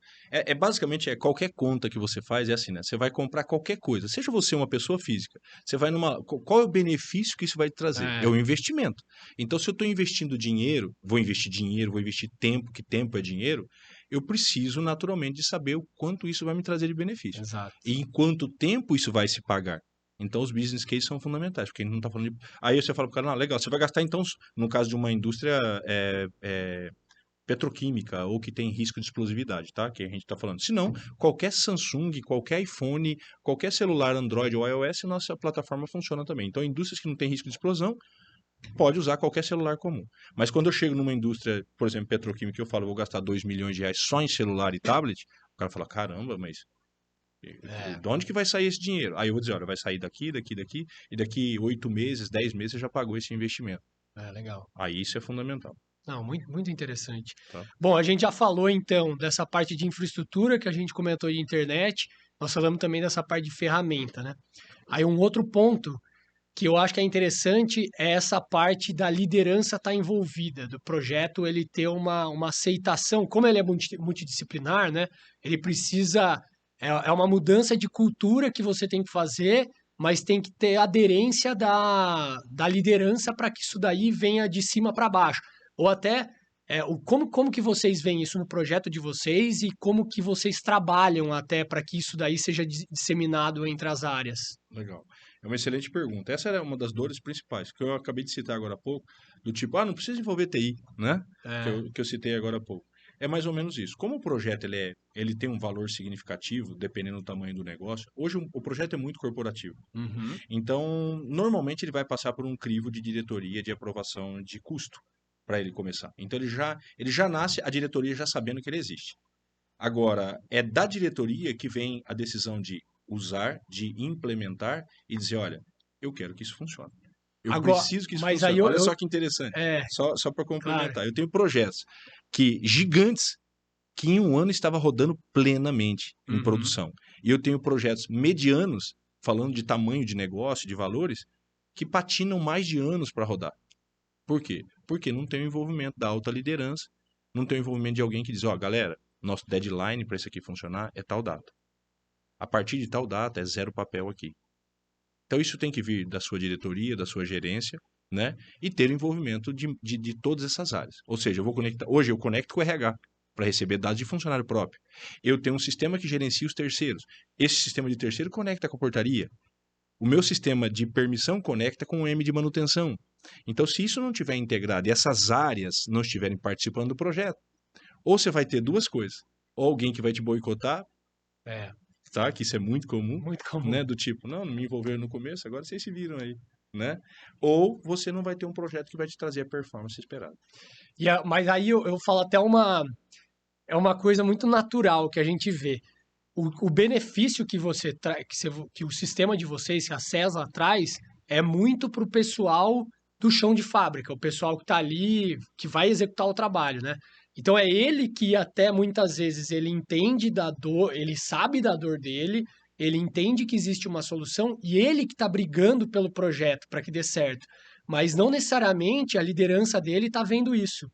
S2: Basicamente, qualquer conta que você faz, é assim, né? Você vai comprar qualquer coisa. Seja você uma pessoa física. Você vai Qual é o benefício que isso vai te trazer? É o investimento. Então, se eu estou investindo dinheiro, vou investir tempo, que tempo é dinheiro, eu preciso naturalmente de saber o quanto isso vai me trazer de benefício.
S1: Exato.
S2: E em quanto tempo isso vai se pagar. Então, os business cases são fundamentais, porque a gente não está falando de... Aí você fala para o cara, não, legal, você vai gastar então, no caso de uma indústria petroquímica ou que tem risco de explosividade, tá? Que a gente está falando. Se não, qualquer Samsung, qualquer iPhone, qualquer celular Android ou iOS, nossa plataforma funciona também. Então, indústrias que não têm risco de explosão, pode usar qualquer celular comum. Mas quando eu chego numa indústria, por exemplo, petroquímica, eu falo, vou gastar 2 milhões de reais só em celular e tablet, o cara fala, caramba, mas
S1: É,
S2: de onde que vai sair esse dinheiro? Aí eu vou dizer, olha, vai sair daqui, daqui, daqui, e daqui 8 meses, 10 meses você já pagou esse investimento.
S1: legal.
S2: Aí isso é fundamental,
S1: Não, muito, muito interessante.
S2: tá?
S1: Bom, a gente já falou então dessa parte de infraestrutura que a gente comentou de internet, nós falamos também dessa parte de ferramenta, né? Aí um outro ponto que eu acho que é interessante é essa parte da liderança estar envolvida, do projeto ele ter uma aceitação, como ele é multidisciplinar, né? Ele precisa, é uma mudança de cultura que você tem que fazer, mas tem que ter aderência da liderança para que isso daí venha de cima para baixo. Ou até, como que vocês veem isso no projeto de vocês e como que vocês trabalham até para que isso daí seja disseminado entre as áreas?
S2: Legal. É uma excelente pergunta. Essa era uma das dores principais, que eu acabei de citar agora há pouco, do tipo, não precisa envolver TI, né?
S1: É,
S2: Que eu citei agora há pouco. É mais ou menos isso. Como o projeto ele tem um valor significativo, dependendo do tamanho do negócio, hoje o projeto é muito corporativo.
S1: uhum.
S2: Então, normalmente ele vai passar por um crivo de diretoria de aprovação de custo para ele começar. Então, ele já nasce a diretoria já sabendo que ele existe. Agora, é da diretoria que vem a decisão de usar, de implementar e dizer, olha, eu quero que isso funcione. Eu
S1: Agora,
S2: preciso que isso
S1: mas aí
S2: funcione. Olha só que interessante.
S1: é,
S2: Só para
S1: claro,
S2: complementar. Eu tenho projetos que gigantes que em um ano estava rodando plenamente em
S1: uhum.
S2: produção. E eu tenho projetos medianos, falando de tamanho de negócio, de valores, que patinam mais de anos para rodar. Por quê? Porque não tem o envolvimento da alta liderança, não tem o envolvimento de alguém que diz, galera, nosso deadline para isso aqui funcionar é tal data. A partir de tal data é zero papel aqui. Então isso tem que vir da sua diretoria, da sua gerência, né? E ter o envolvimento de todas essas áreas. Ou seja, hoje eu conecto com o RH para receber dados de funcionário próprio. Eu tenho um sistema que gerencia os terceiros. Esse sistema de terceiro conecta com a portaria. O meu sistema de permissão conecta com o M de manutenção. Então, se isso não tiver integrado e essas áreas não estiverem participando do projeto, ou você vai ter duas coisas. Ou alguém que vai te boicotar,
S1: É,
S2: tá? Que isso é muito comum,
S1: muito comum.
S2: né? Do tipo, não me envolveram no começo, agora vocês se viram aí, né? Ou você não vai ter um projeto que vai te trazer a performance esperada.
S1: Mas aí eu falo até é uma coisa muito natural que a gente vê. O benefício que que o sistema de vocês, que a Cesla traz, é muito para o pessoal do chão de fábrica, o pessoal que está ali, que vai executar o trabalho, né? Então é ele que até muitas vezes ele entende da dor, ele sabe da dor dele, ele entende que existe uma solução e ele que está brigando pelo projeto para que dê certo. Mas não necessariamente a liderança dele está vendo isso.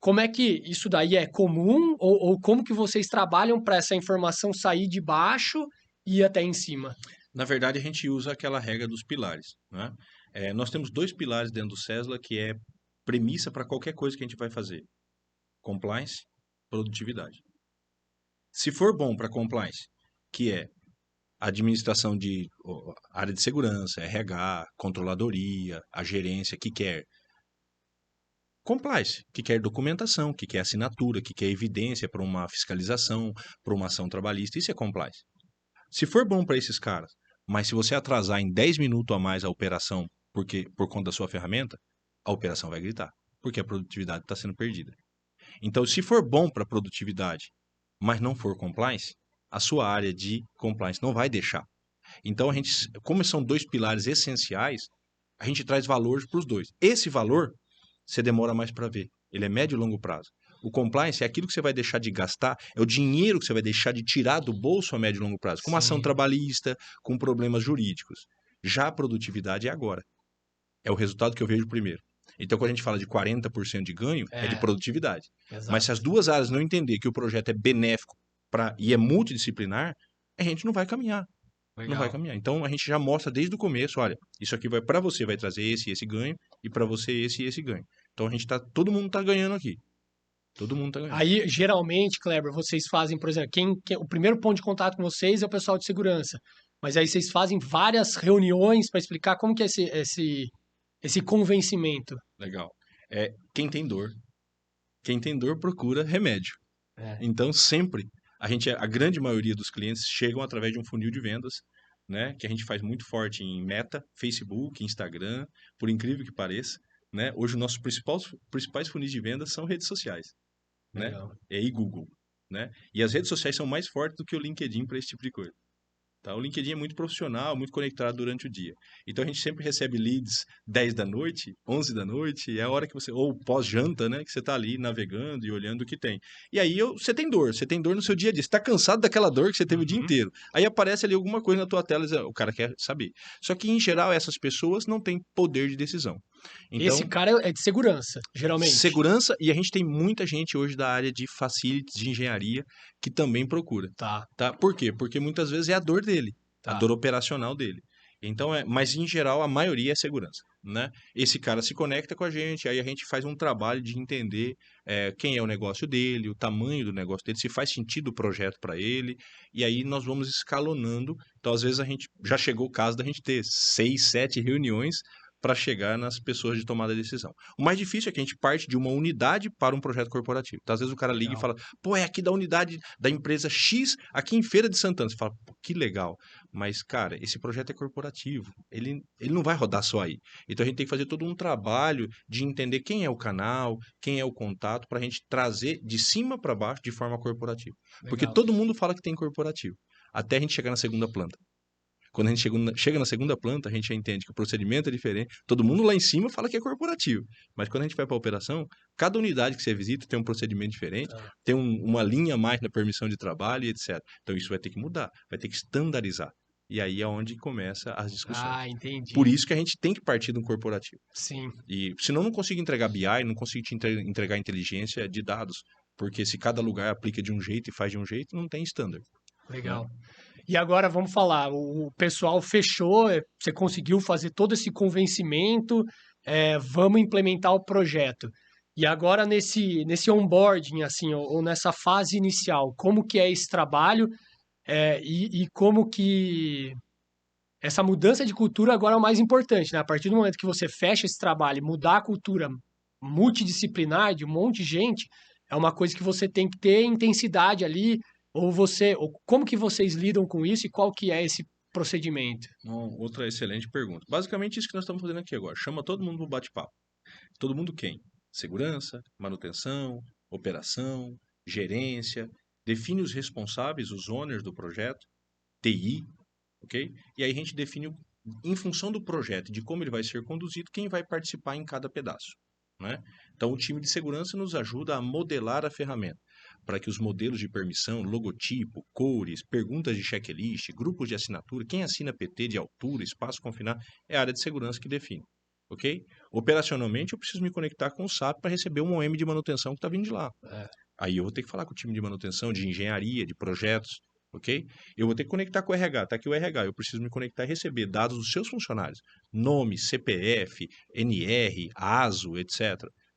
S1: Como é que isso daí é comum ou como que vocês trabalham para essa informação sair de baixo e ir até em cima?
S2: Na verdade, a gente usa aquela regra dos pilares, né? Nós temos dois pilares dentro do Cesla que é premissa para qualquer coisa que a gente vai fazer: compliance, produtividade. Se for bom para compliance, que é administração de área de segurança, RH, controladoria, a gerência que quer compliance, que quer documentação, que quer assinatura, que quer evidência para uma fiscalização, para uma ação trabalhista, isso é compliance. Se for bom para esses caras, mas se você atrasar em 10 minutos a mais a operação por conta da sua ferramenta, a operação vai gritar, porque a produtividade está sendo perdida. Então, se for bom para produtividade, mas não for compliance, a sua área de compliance não vai deixar. Então, como são dois pilares essenciais, a gente traz valor para os dois. Esse valor, você demora mais para ver. Ele é médio e longo prazo. O compliance é aquilo que você vai deixar de gastar, é o dinheiro que você vai deixar de tirar do bolso a médio e longo prazo, com uma ação
S1: Sim.
S2: trabalhista, com problemas jurídicos. Já a produtividade é agora. É o resultado que eu vejo primeiro. Então, quando a gente fala de 40% de ganho, é de produtividade. Mas se as
S1: Exato.
S2: duas áreas não entender que o projeto é benéfico e é multidisciplinar, a gente não vai caminhar. Não vai
S1: Legal.
S2: caminhar. Então, a gente já mostra desde o começo, olha, isso aqui vai para você vai trazer esse e esse ganho, e para você esse e esse ganho. Então, todo mundo está ganhando aqui. Todo mundo tá ganhando.
S1: Aí, geralmente, Kleber, vocês fazem, por exemplo, o primeiro ponto de contato com vocês é o pessoal de segurança. Mas aí vocês fazem várias reuniões para explicar como que é esse convencimento.
S2: Legal. Quem tem dor procura remédio.
S1: É.
S2: Então, sempre, a grande maioria dos clientes chegam através de um funil de vendas, né? Que a gente faz muito forte em Meta, Facebook, Instagram, por incrível que pareça, né? Hoje, os nossos principais funis de vendas são redes sociais, né?
S1: Legal.
S2: E Google, né? E as redes sociais são mais fortes do que o LinkedIn para esse tipo de coisa. Tá? O LinkedIn é muito profissional, muito conectado durante o dia. Então a gente sempre recebe leads 10 da noite, 11 da noite, é a hora que você, ou pós-janta, né? Que você está ali navegando e olhando o que tem. E aí você tem dor no seu dia a dia. Você está cansado daquela dor que você teve o dia
S1: Uhum.
S2: inteiro. Aí aparece ali alguma coisa na tua tela, o cara quer saber. Só que, em geral, essas pessoas não têm poder de decisão.
S1: Esse
S2: Então,
S1: cara é de segurança, geralmente.
S2: segurança, e a gente tem muita gente hoje da área de facilities, de engenharia, que também procura.
S1: Tá,
S2: Tá? Por quê? Porque muitas vezes é a dor dele, a
S1: tá.
S2: dor operacional dele. Então, mas em geral a maioria é segurança, né? Esse cara se conecta com a gente, aí a gente faz um trabalho de entender quem é o negócio dele, o tamanho do negócio dele, se faz sentido o projeto para ele, e aí nós vamos escalonando. Então, às vezes a gente já chegou o caso da gente ter 6, 7 reuniões para chegar nas pessoas de tomada de decisão. O mais difícil é que a gente parte de uma unidade para um projeto corporativo. Então, às vezes o cara liga e
S1: Legal.
S2: fala, pô, é aqui da unidade da empresa X, aqui em Feira de Santana. Você fala, pô, que legal. Mas, cara, esse projeto é corporativo. Ele não vai rodar só aí. Então, a gente tem que fazer todo um trabalho de entender quem é o canal, quem é o contato, para a gente trazer de cima para baixo de forma corporativa. Porque
S1: Legal.
S2: todo mundo fala que tem corporativo, até a gente chegar na segunda planta. Quando a gente chega na segunda planta, a gente já entende que o procedimento é diferente. Todo mundo lá em cima fala que é corporativo. Mas quando a gente vai para a operação, cada unidade que você visita tem um procedimento diferente,
S1: Tá.
S2: tem uma linha a mais na permissão de trabalho e etc. Então isso vai ter que mudar, vai ter que estandarizar. E aí é onde começa as discussões.
S1: Ah,
S2: Por
S1: entendi.
S2: isso que a gente tem que partir de um corporativo.
S1: Sim,
S2: E senão eu não consigo entregar BI, não consigo te entregar inteligência de dados. Porque se cada lugar aplica de um jeito e faz de um jeito, não tem standard, né?
S1: legal. E agora vamos falar, o pessoal fechou, você conseguiu fazer todo esse convencimento, vamos implementar o projeto. E agora nesse onboarding, assim, ou nessa fase inicial, como que é esse trabalho, e como que essa mudança de cultura agora é o mais importante, né? A partir do momento que você fecha esse trabalho e mudar a cultura multidisciplinar de um monte de gente, é uma coisa que você tem que ter intensidade ali, ou como que vocês lidam com isso e qual que é esse procedimento?
S2: Outra excelente pergunta. Basicamente isso que nós estamos fazendo aqui agora. Chama todo mundo para o bate-papo. Todo mundo quem? Segurança, manutenção, operação, gerência. Define os responsáveis, os owners do projeto, TI, ok? E aí a gente define, em função do projeto, de como ele vai ser conduzido, quem vai participar em cada pedaço, né? Então o time de segurança nos ajuda a modelar a ferramenta, para que os modelos de permissão, logotipo, cores, perguntas de checklist, grupos de assinatura, quem assina PT de altura, espaço confinado, é a área de segurança que define. Ok? Operacionalmente, eu preciso me conectar com o SAP para receber um OM de manutenção que está vindo de lá.
S1: É,
S2: Aí eu vou ter que falar com o time de manutenção, de engenharia, de projetos, ok? Eu vou ter que conectar com o RH, tá aqui o RH, eu preciso me conectar e receber dados dos seus funcionários, nome, CPF, NR, ASO, etc,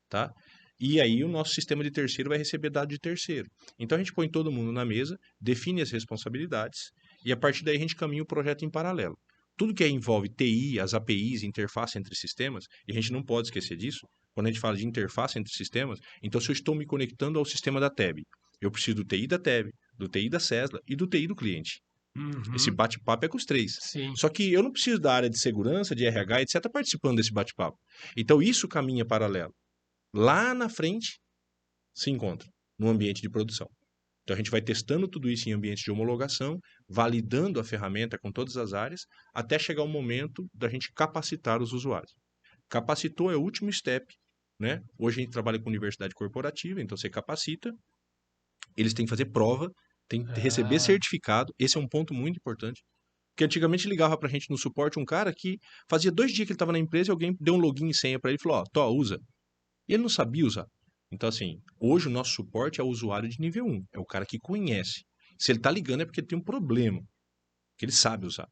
S2: tá? E aí o nosso sistema de terceiro vai receber dados de terceiro. Então a gente põe todo mundo na mesa, define as responsabilidades e a partir daí a gente caminha o projeto em paralelo. Tudo que envolve TI, as APIs, interface entre sistemas, e a gente não pode esquecer disso, quando a gente fala de interface entre sistemas, então se eu estou me conectando ao sistema da TEB, eu preciso do TI da TEB, do TI da Cesla e do TI do cliente. Esse
S1: uhum,
S2: bate-papo é com os três.
S1: sim,
S2: Só que eu não preciso da área de segurança, de RH, etc., participando desse bate-papo. Então isso caminha paralelo. Lá na frente se encontra, no ambiente de produção. Então a gente vai testando tudo isso em ambiente de homologação, validando a ferramenta com todas as áreas, até chegar o momento da gente capacitar os usuários. Capacitou é o último step, né? Hoje a gente trabalha com universidade corporativa, então você capacita, eles têm que fazer prova, têm que receber
S1: ah,
S2: certificado, esse é um ponto muito importante. Porque antigamente ligava pra gente no suporte um cara que fazia 2 dias que ele estava na empresa e alguém deu um login e senha para ele e falou, ó, tô, usa. E ele não sabia usar. Então, assim, hoje o nosso suporte é o usuário de nível 1, é o cara que conhece. Se ele está ligando é porque ele tem um problema, que ele sabe usar.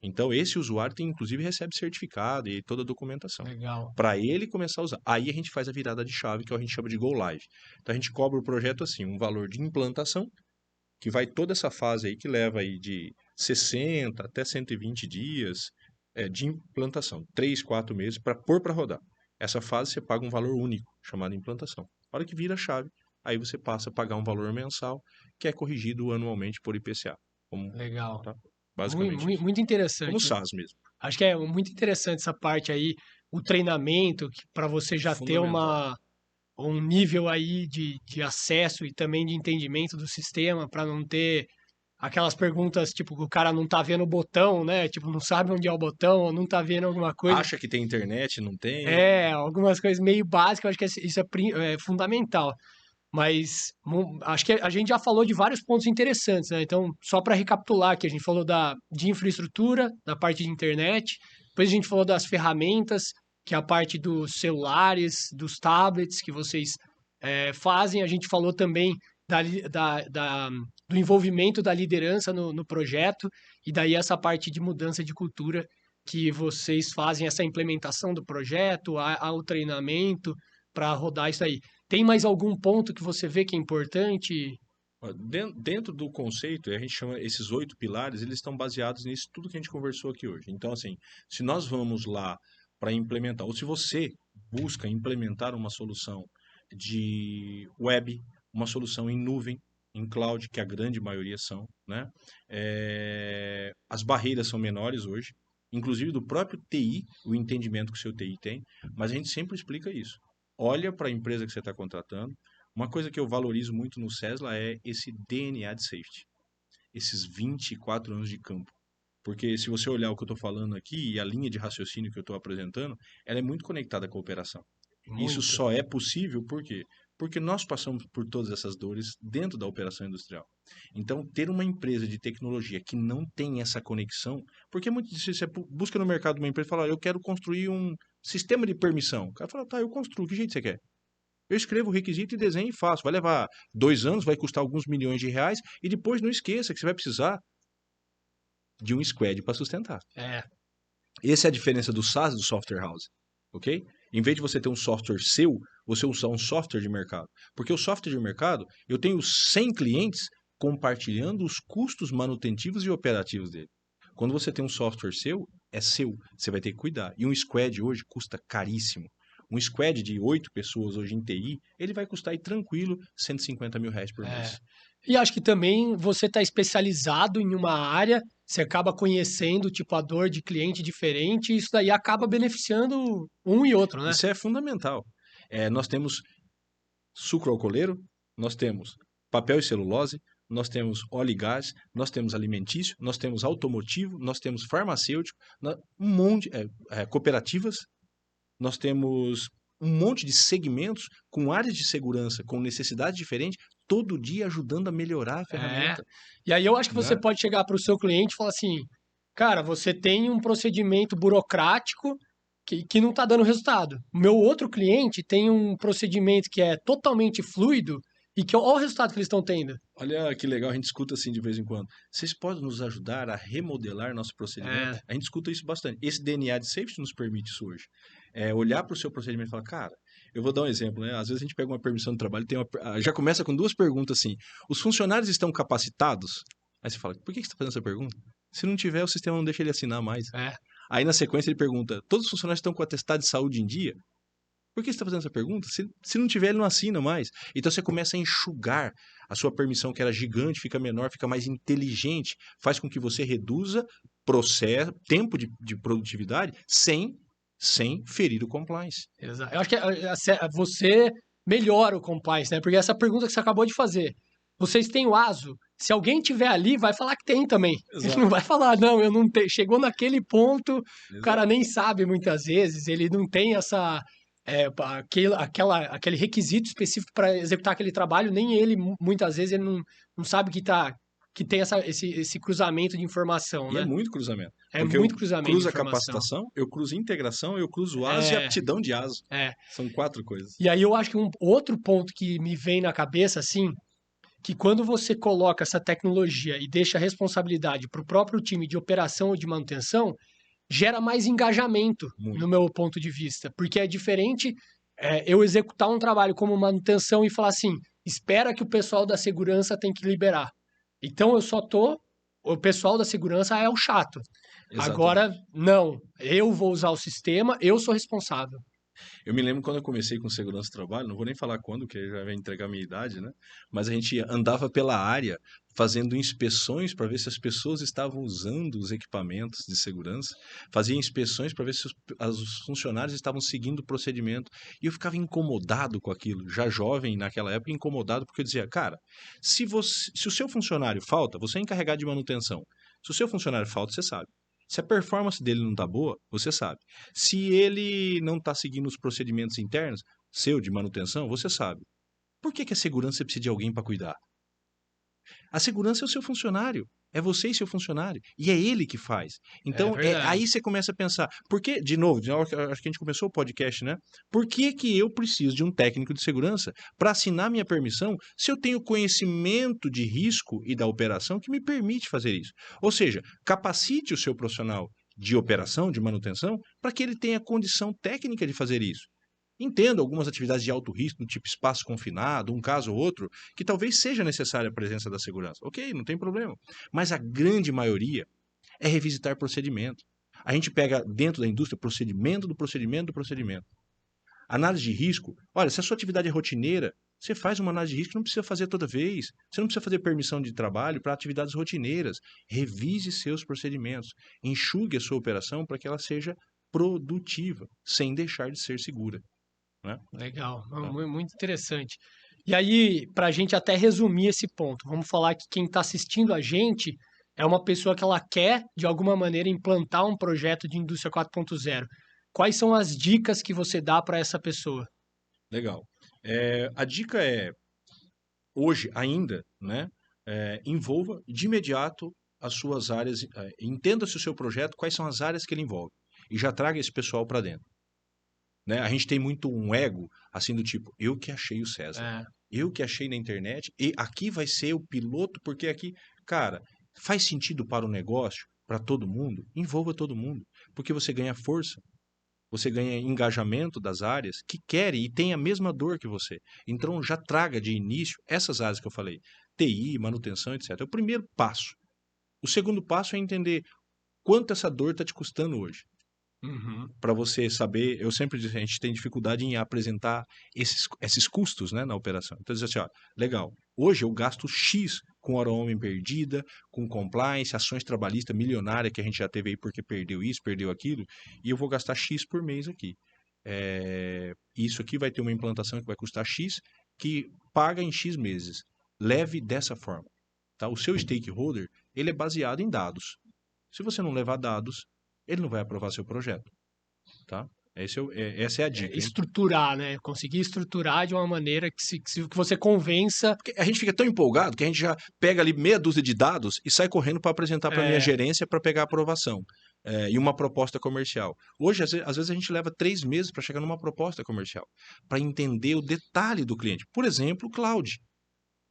S2: Então, esse usuário tem, inclusive, recebe certificado e toda a documentação.
S1: Legal.
S2: Para ele começar a usar. Aí a gente faz a virada de chave, que a gente chama de Go Live. Então, a gente cobra o projeto assim, um valor de implantação, que vai toda essa fase aí, que leva aí de 60 até 120 dias de implantação. 3, 4 meses para pôr para rodar. Essa fase você paga um valor único, chamado implantação. A hora que vira a chave, aí você passa a pagar um valor mensal, que é corrigido anualmente por IPCA. Como,
S1: Legal.
S2: tá? Basicamente isso.
S1: Muito
S2: Como
S1: interessante.
S2: SaaS mesmo.
S1: Acho que é muito interessante essa parte aí, o treinamento, para você já ter
S2: Fundamental.
S1: um nível aí de acesso e também de entendimento do sistema, para não ter aquelas perguntas, tipo, que o cara não tá vendo o botão, né? Tipo, não sabe onde é o botão, ou não tá vendo alguma coisa.
S2: Acha que tem internet, não tem.
S1: Algumas coisas meio básicas, eu acho que isso é fundamental. Mas acho que a gente já falou de vários pontos interessantes, né? Então, só para recapitular aqui, a gente falou de infraestrutura, da parte de internet, depois a gente falou das ferramentas, que é a parte dos celulares, dos tablets que vocês fazem. A gente falou também do envolvimento da liderança no projeto, e daí essa parte de mudança de cultura que vocês fazem, essa implementação do projeto, ao treinamento para rodar isso aí. Tem mais algum ponto que você vê que é importante?
S2: Ó, dentro do conceito, a gente chama esses 8 pilares, eles estão baseados nisso tudo que a gente conversou aqui hoje. Então, assim, se nós vamos lá para implementar, ou se você busca implementar uma solução de web, uma solução em nuvem, em cloud, que a grande maioria são, né? As barreiras são menores hoje, inclusive do próprio TI, o entendimento que o seu TI tem, mas a gente sempre explica isso. Olha para a empresa que você está contratando. Uma coisa que eu valorizo muito no Sesla é esse DNA de safety, esses 24 anos de campo. Porque se você olhar o que eu estou falando aqui e a linha de raciocínio que eu estou apresentando, ela é muito conectada com a operação. Isso
S1: Muito.
S2: só é possível por quê? Porque nós passamos por todas essas dores dentro da operação industrial. Então, ter uma empresa de tecnologia que não tem essa conexão, porque muito difícil, você busca no mercado uma empresa e fala, eu quero construir um sistema de permissão. O cara fala, tá, eu construo, que jeito você quer? Eu escrevo o requisito e desenho e faço. Vai levar 2 anos, vai custar alguns milhões de reais e depois não esqueça que você vai precisar de um squad para sustentar.
S1: É,
S2: Essa é a diferença do SaaS e do software house, ok? Em vez de você ter um software seu, você usar um software de mercado. Porque o software de mercado, eu tenho 100 clientes compartilhando os custos manutentivos e operativos dele. Quando você tem um software seu, é seu, você vai ter que cuidar. E um squad hoje custa caríssimo. Um squad de 8 pessoas hoje em TI, ele vai custar aí tranquilo R$ 150.000 por
S1: é.
S2: mês.
S1: E acho que também você está especializado em uma área, você acaba conhecendo tipo a dor de cliente diferente, e isso daí acaba beneficiando um e outro, né?
S2: Isso é fundamental. Nós temos sucro alcooleiro, nós temos papel e celulose, nós temos óleo e gás, nós temos alimentício, nós temos automotivo, nós temos farmacêutico, um monte, cooperativas, nós temos um monte de segmentos com áreas de segurança, com necessidades diferentes, todo dia ajudando a melhorar a
S1: É.
S2: ferramenta,
S1: E aí eu acho que você
S2: né?
S1: pode chegar para o seu cliente e falar assim, cara, você tem um procedimento burocrático que não está dando resultado. O meu outro cliente tem um procedimento que é totalmente fluido e que olha o resultado que eles estão tendo.
S2: Olha que legal, a gente escuta assim de vez em quando. Vocês podem nos ajudar a remodelar nosso procedimento?
S1: É,
S2: A gente escuta isso bastante. Esse DNA de safety nos permite isso hoje. Olhar para o seu procedimento e falar, cara, eu vou dar um exemplo, né? Às vezes a gente pega uma permissão de trabalho e já começa com 2 perguntas assim. Os funcionários estão capacitados? Aí você fala, por que você está fazendo essa pergunta? Se não tiver, o sistema não deixa ele assinar mais.
S1: é.
S2: Aí na sequência ele pergunta, todos os funcionários estão com atestado de saúde em dia? Por que você está fazendo essa pergunta? Se não tiver, ele não assina mais. Então você começa a enxugar a sua permissão, que era gigante, fica menor, fica mais inteligente, faz com que você reduza tempo de produtividade sem ferir o compliance.
S1: Exato. Eu acho que você melhora o compliance, né? Porque essa pergunta que você acabou de fazer, vocês têm o ASO? Se alguém tiver ali, vai falar que tem também. Ele não
S2: Exato,
S1: vai falar, não, eu não tenho. Chegou naquele ponto, o cara
S2: exato.
S1: nem sabe muitas vezes, ele não tem essa. Aquele requisito específico para executar aquele trabalho, nem ele, muitas vezes, ele não sabe que tem esse cruzamento de informação,
S2: E é
S1: né?
S2: muito cruzamento.
S1: É
S2: Porque eu
S1: muito cruzamento de
S2: cruzo a
S1: informação.
S2: capacitação, eu cruzo integração, eu cruzo ASO e
S1: É,
S2: aptidão de ASO.
S1: é.
S2: São 4 coisas.
S1: E aí eu acho que um outro ponto que me vem na cabeça, assim, que quando você coloca essa tecnologia e deixa a responsabilidade para o próprio time de operação ou de manutenção, gera mais engajamento, no
S2: Muito.
S1: meu ponto de vista. Porque é diferente eu executar um trabalho como manutenção e falar assim, espera que o pessoal da segurança tem que liberar. Então eu só tô. O pessoal da segurança é o chato. Agora,
S2: Exatamente.
S1: não. Eu vou usar o sistema, eu sou responsável.
S2: Eu me lembro quando eu comecei com segurança do trabalho, não vou nem falar quando, que já vai entregar a minha idade, né? Mas a gente andava pela área fazendo inspeções para ver se as pessoas estavam usando os equipamentos de segurança, fazia inspeções para ver se os funcionários estavam seguindo o procedimento. E eu ficava incomodado com aquilo, já jovem naquela época, incomodado, porque eu dizia, cara, se o seu funcionário falta, você é encarregado de manutenção. Se o seu funcionário falta, você sabe. Se a performance dele não está boa, você sabe. Se ele não está seguindo os procedimentos internos, seu de manutenção, você sabe. Por que a segurança precisa de alguém para cuidar? A segurança é o seu funcionário. É você e seu funcionário. E é ele que faz.
S1: É
S2: Então,
S1: verdade.
S2: aí você começa a pensar, por que, de novo, acho que a gente começou o podcast, né? Por que eu preciso de um técnico de segurança para assinar minha permissão se eu tenho conhecimento de risco e da operação que me permite fazer isso? Ou seja, capacite o seu profissional de operação, de manutenção, para que ele tenha condição técnica de fazer isso. Entendo algumas atividades de alto risco, do tipo espaço confinado, um caso ou outro, que talvez seja necessária a presença da segurança. Ok, não tem problema. Mas a grande maioria é revisitar procedimento. A gente pega dentro da indústria procedimento do procedimento do procedimento. Análise de risco, olha, se a sua atividade é rotineira, você faz uma análise de risco, não precisa fazer toda vez. Você não precisa fazer permissão de trabalho para atividades rotineiras. Revise seus procedimentos. Enxugue a sua operação para que ela seja produtiva, sem deixar de ser segura. Né?
S1: Legal,
S2: Tá?
S1: muito interessante. E aí, para a gente até resumir esse ponto, vamos falar que quem está assistindo a gente é uma pessoa que ela quer, de alguma maneira, implantar um projeto de indústria 4.0. Quais são as dicas que você dá para essa pessoa?
S2: Legal. A dica é, hoje ainda, né, envolva de imediato as suas áreas, entenda-se o seu projeto, quais são as áreas que ele envolve, e já traga esse pessoal para dentro. Né? A gente tem muito um ego, assim, do tipo, eu que achei o César,
S1: É,
S2: eu que achei na internet, e aqui vai ser o piloto, porque aqui, cara, faz sentido para o negócio, para todo mundo, envolva todo mundo, porque você ganha força. Você ganha engajamento das áreas que querem e têm a mesma dor que você. Então já traga de início essas áreas que eu falei, TI, manutenção, etc. É o primeiro passo. O segundo passo é entender quanto essa dor está te custando hoje.
S1: uhum,
S2: Para você saber, eu sempre digo, a gente tem dificuldade em apresentar esses custos, né, na operação. Então, diz assim, ó, legal, hoje eu gasto X com hora-homem perdida, com compliance, ações trabalhistas milionárias que a gente já teve aí porque perdeu isso, perdeu aquilo, e eu vou gastar X por mês aqui. Isso aqui vai ter uma implantação que vai custar X, que paga em X meses. Leve dessa forma. Tá? O seu stakeholder, ele é baseado em dados. Se você não levar dados, ele não vai aprovar seu projeto. Tá? Essa é a dica, hein?
S1: estruturar, né? Conseguir estruturar de uma maneira que você convença.
S2: Porque a gente fica tão empolgado que a gente já pega ali meia dúzia de dados e sai correndo para apresentar para minha
S1: É,
S2: gerência para pegar a aprovação. E uma proposta comercial. Hoje, às vezes, a gente leva 3 meses para chegar numa proposta comercial, para entender o detalhe do cliente. Por exemplo, cloud.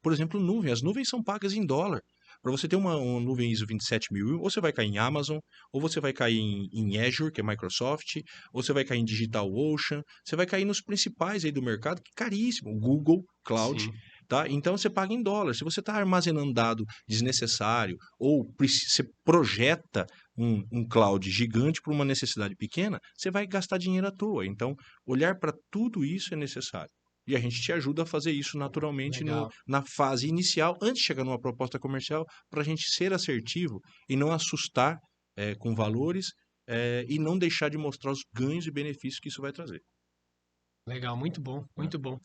S2: Por exemplo, nuvem. As nuvens são pagas em dólar. Para você ter uma nuvem ISO 27000, ou você vai cair em Amazon, ou você vai cair em Azure, que é Microsoft, ou você vai cair em DigitalOcean, você vai cair nos principais aí do mercado, que é caríssimo, Google Cloud,
S1: sim.
S2: tá? Então você paga em dólar. Se você está armazenando dado desnecessário, ou você projeta um cloud gigante para uma necessidade pequena, você vai gastar dinheiro à toa. Então, olhar para tudo isso é necessário. E a gente te ajuda a fazer isso naturalmente
S1: Legal.
S2: na fase inicial, antes de chegar numa proposta comercial, para a gente ser assertivo e não assustar com valores e não deixar de mostrar os ganhos e benefícios que isso vai trazer.
S1: Legal, muito bom,
S2: Né?
S1: muito bom.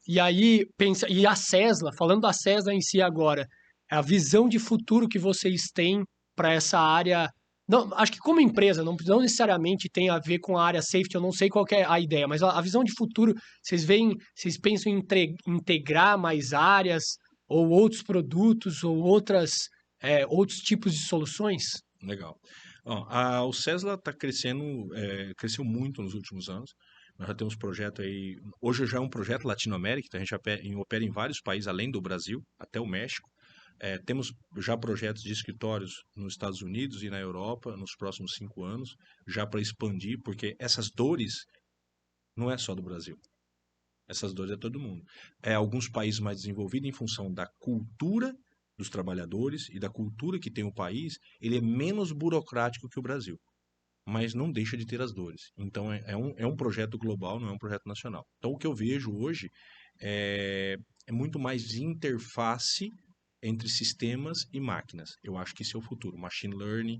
S1: E aí, pensa, e a Cesla, falando da Cesla em si agora, a visão de futuro que vocês têm para essa área. Não, acho que como empresa, não necessariamente tem a ver com a área safety, eu não sei qual que é a ideia, mas a visão de futuro, vocês pensam em integrar mais áreas, ou outros produtos, ou outros tipos de soluções?
S2: Legal. Ó, o Cesla está crescendo, cresceu muito nos últimos anos. Nós já temos projeto aí. Hoje já é um projeto Latinoamérica, então a gente opera em vários países além do Brasil, até o México. Temos já projetos de escritórios nos Estados Unidos e na Europa nos próximos 5 anos, já para expandir, porque essas dores não é só do Brasil. Essas dores é todo mundo. Alguns países mais desenvolvidos, em função da cultura dos trabalhadores e da cultura que tem o país, ele é menos burocrático que o Brasil, mas não deixa de ter as dores. Então é um projeto global, não é um projeto nacional. Então o que eu vejo hoje é muito mais interface entre sistemas e máquinas. Eu acho que esse é o futuro. Machine Learning,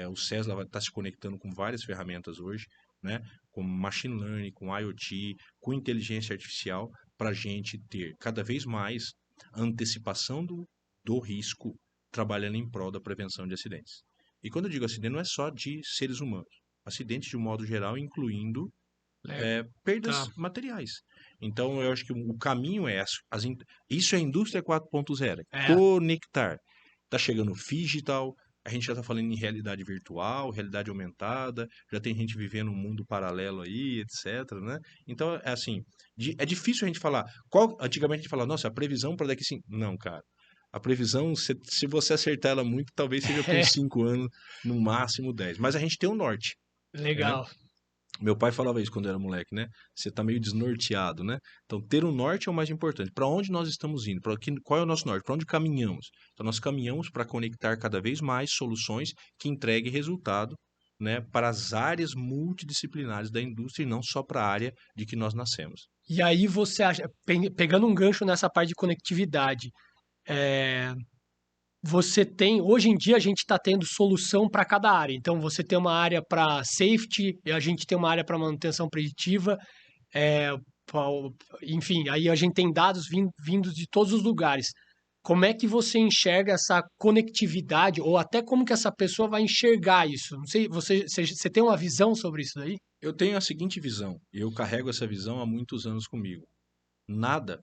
S2: o Cesla vai estar se conectando com várias ferramentas hoje, né? Com Machine Learning, com IoT, com inteligência artificial, para a gente ter cada vez mais antecipação do risco, trabalhando em prol da prevenção de acidentes. E quando eu digo acidente, não é só de seres humanos. Acidentes de um modo geral, incluindo perdas
S1: Tá.
S2: materiais. Então, eu acho que o caminho é isso é a indústria 4.0,
S1: É,
S2: conectar. Está chegando o digital, a gente já está falando em realidade virtual, realidade aumentada, já tem gente vivendo um mundo paralelo aí, etc, né? Então, é assim, é difícil a gente falar, antigamente a gente falava, nossa, a previsão para daqui 5... Não, cara. A previsão, se você acertar ela muito, talvez seja com
S1: é
S2: 5 anos, no máximo 10. Mas a gente tem um norte, né?
S1: legal.
S2: Meu pai falava isso quando eu era moleque, né? Você tá meio desnorteado, né? Então, ter um norte é o mais importante. Para onde nós estamos indo? Qual é o nosso norte? Para onde caminhamos? Então, nós caminhamos para conectar cada vez mais soluções que entreguem resultado, né, para as áreas multidisciplinares da indústria e não só para a área de que nós nascemos.
S1: E aí você acha, pegando um gancho nessa parte de conectividade, é, você tem, hoje em dia a gente está tendo solução para cada área. Então você tem uma área para safety, e a gente tem uma área para manutenção preditiva, é, enfim, aí a gente tem dados vindos de todos os lugares. Como é que você enxerga essa conectividade, ou até como que essa pessoa vai enxergar isso? Não sei, você tem uma visão sobre isso daí?
S2: Eu tenho a seguinte visão, e eu carrego essa visão há muitos anos comigo. Nada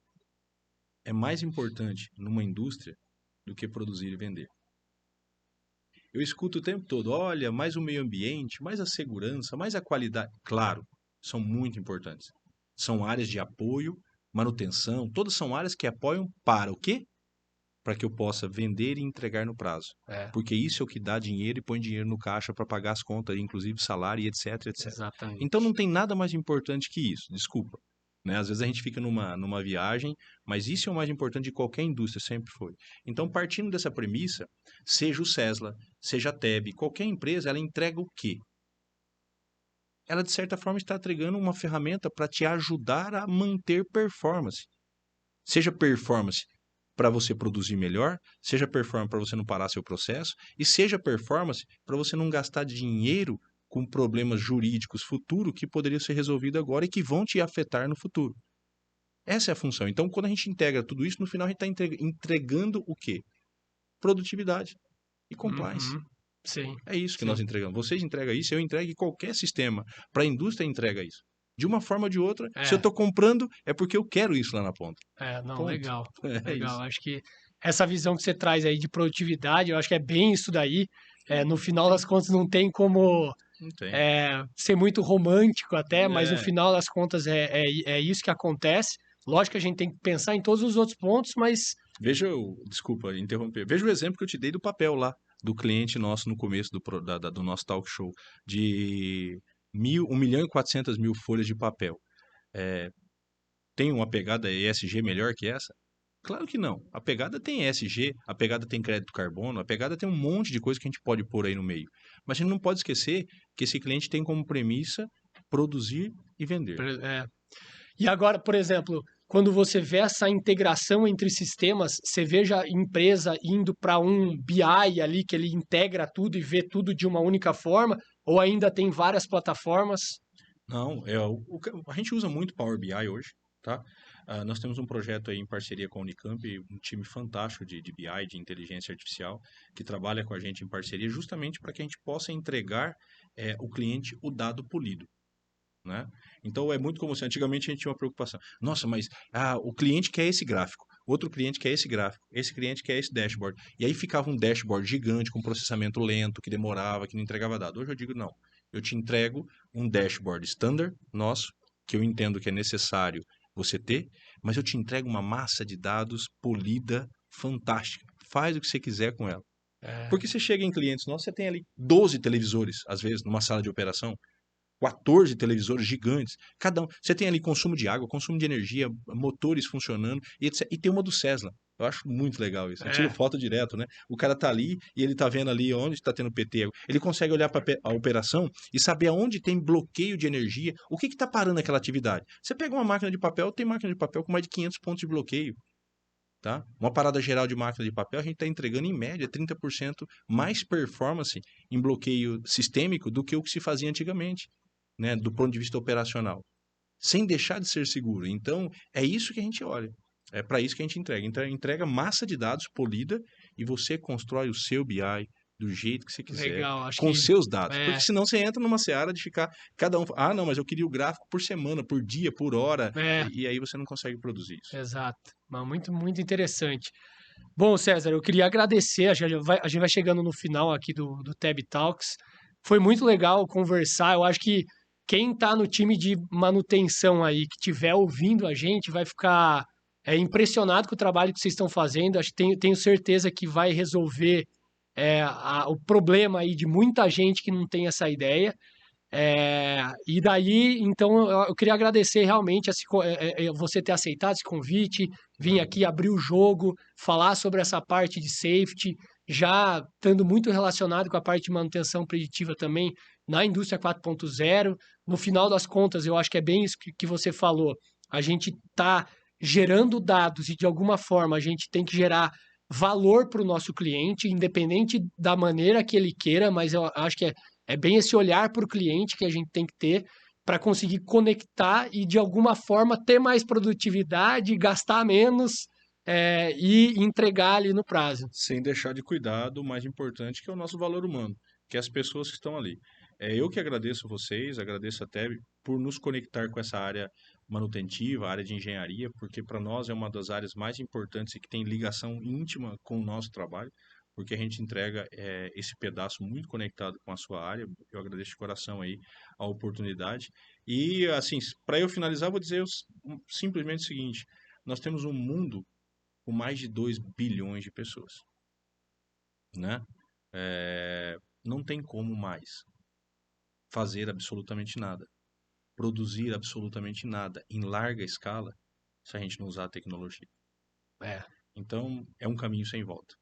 S2: é mais importante numa indústria do que produzir e vender. Eu escuto o tempo todo, olha, mais o meio ambiente, mais a segurança, mais a qualidade. Claro, são muito importantes. São áreas de apoio, manutenção, todas são áreas que apoiam para o quê? Para que eu possa vender e entregar no prazo.
S1: É,
S2: Porque isso é o que dá dinheiro e põe dinheiro no caixa para pagar as contas, inclusive salário e etc, etc. Então não
S1: exatamente.
S2: tem nada mais importante que isso, desculpa. Né? Às vezes a gente fica numa viagem, mas isso é o mais importante de qualquer indústria, sempre foi. Então, partindo dessa premissa, seja o Cesla, seja a Teb, qualquer empresa, ela entrega o quê? Ela, de certa forma, está entregando uma ferramenta para te ajudar a manter performance. Seja performance para você produzir melhor, seja performance para você não parar seu processo, e seja performance para você não gastar dinheiro com problemas jurídicos futuros que poderiam ser resolvidos agora e que vão te afetar no futuro. Essa é a função. Então, quando a gente integra tudo isso, no final a gente está entregando o quê? Produtividade e compliance.
S1: Uhum. Sim,
S2: É isso que nós
S1: sim.
S2: entregamos. Vocês entregam isso, eu entrego e qualquer sistema para a indústria entrega isso. De uma forma ou de outra, se eu
S1: É,
S2: estou comprando, é porque eu quero isso lá na ponta.
S1: não,
S2: Ponto.
S1: legal,
S2: É
S1: legal.
S2: isso.
S1: Acho que essa visão que você traz aí de produtividade, eu acho que é bem isso daí. No final das contas, não tem como
S2: Não tem.
S1: ser muito romântico até, mas no
S2: É,
S1: final das contas é isso que acontece. Lógico que a gente tem que pensar em todos os outros pontos, mas
S2: desculpa interromper, veja o exemplo que eu te dei do papel lá, do cliente nosso no começo do nosso talk show, de 1.400.000 folhas de papel. É, tem uma pegada ESG melhor que essa? Claro que não. A pegada tem ESG, a pegada tem crédito carbono, a pegada tem um monte de coisa que a gente pode pôr aí no meio. Mas a gente não pode esquecer que esse cliente tem como premissa produzir e vender.
S1: é, e agora, por exemplo, quando você vê essa integração entre sistemas, você veja a empresa indo para um BI ali, que ele integra tudo e vê tudo de uma única forma, ou ainda tem várias plataformas?
S2: Não, a gente usa muito Power BI hoje, tá? Nós temos um projeto aí em parceria com a Unicamp, um time fantástico de BI, de inteligência artificial, que trabalha com a gente em parceria justamente para que a gente possa entregar o cliente o dado polido. Né? Então é muito como se antigamente a gente tinha uma preocupação. Nossa, mas o cliente quer esse gráfico, outro cliente quer esse gráfico, esse cliente quer esse dashboard. E aí ficava um dashboard gigante com processamento lento, que demorava, que não entregava dado. Hoje eu digo não. Eu te entrego um dashboard standard nosso, que eu entendo que é necessário você ter, mas eu te entrego uma massa de dados polida, fantástica. Faz o que você quiser com ela.
S1: É,
S2: Porque você chega em clientes nossos, você tem ali 12 televisores, às vezes, numa sala de operação, 14 televisores gigantes, cada um. Você tem ali consumo de água, consumo de energia, motores funcionando, e etc. E tem uma do Cesla. Eu acho muito legal isso. Eu tiro
S1: é,
S2: foto direto, né? O cara tá ali e ele tá vendo ali onde está tendo PT. Ele consegue olhar para a operação e saber aonde tem bloqueio de energia, o que está parando aquela atividade. Você pega uma máquina de papel, tem máquina de papel com mais de 500 pontos de bloqueio. Tá? Uma parada geral de máquina de papel, a gente está entregando em média 30% mais performance em bloqueio sistêmico do que o que se fazia antigamente, né? Do ponto de vista operacional, sem deixar de ser seguro. Então, é isso que a gente olha. É para isso que a gente entrega. Então, entrega massa de dados polida e você constrói o seu BI do jeito que você quiser,
S1: legal, acho
S2: com
S1: que
S2: seus dados. Porque
S1: é,
S2: senão você entra numa seara de ficar cada um. Ah, não, mas eu queria o gráfico por semana, por dia, por hora.
S1: é,
S2: E aí você não consegue produzir isso.
S1: exato. Mas muito, muito interessante. Bom, César, eu queria agradecer. A gente vai chegando no final aqui do Tab Talks. Foi muito legal conversar. Eu acho que quem está no time de manutenção aí, que estiver ouvindo a gente, vai ficar impressionado com o trabalho que vocês estão fazendo. Acho que tenho certeza que vai resolver o problema aí de muita gente que não tem essa ideia. E daí, então, eu queria agradecer realmente você ter aceitado esse convite, vir
S2: Valeu.
S1: aqui abrir o jogo, falar sobre essa parte de safety, já estando muito relacionado com a parte de manutenção preditiva também na indústria 4.0. No final das contas, eu acho que é bem isso que você falou. A gente está gerando dados e, de alguma forma, a gente tem que gerar valor para o nosso cliente, independente da maneira que ele queira, mas eu acho que é bem esse olhar para o cliente que a gente tem que ter para conseguir conectar e, de alguma forma, ter mais produtividade, gastar menos e entregar ali no prazo.
S2: Sem deixar de cuidar do mais importante, que é o nosso valor humano, que é as pessoas que estão ali. Eu que agradeço vocês, agradeço até por nos conectar com essa área manutentiva, área de engenharia, porque para nós é uma das áreas mais importantes e que tem ligação íntima com o nosso trabalho, porque a gente entrega esse pedaço muito conectado com a sua área. Eu agradeço de coração aí a oportunidade. E, assim, para eu finalizar, vou dizer simplesmente o seguinte: nós temos um mundo com mais de 2 bilhões de pessoas, né? Não tem como mais fazer absolutamente nada, produzir absolutamente nada em larga escala se a gente não usar a tecnologia.
S1: É,
S2: Então, é um caminho sem volta,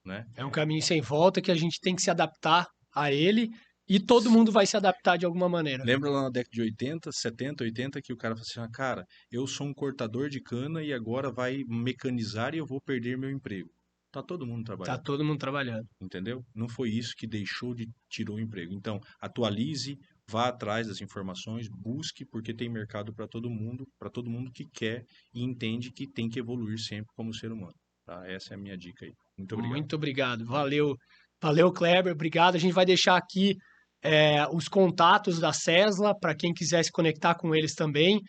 S2: né?
S1: é um caminho sem volta que a gente tem que se adaptar a ele e todo mundo vai se adaptar de alguma maneira.
S2: Lembra lá na década de 80, 70, 80, que o cara falou assim: ah, cara, eu sou um cortador de cana e agora vai mecanizar e eu vou perder meu emprego. Tá todo mundo
S1: Tá
S2: trabalhando.
S1: todo mundo trabalhando.
S2: Entendeu? Não foi isso que tirou o emprego. Então, atualize, vá atrás das informações, busque, porque tem mercado para todo mundo que quer e entende que tem que evoluir sempre como ser humano. Tá? Essa é a minha dica aí. Muito obrigado.
S1: Muito obrigado. Valeu, valeu, Kleber. Obrigado. A gente vai deixar aqui os contatos da Cesla para quem quiser se conectar com eles também.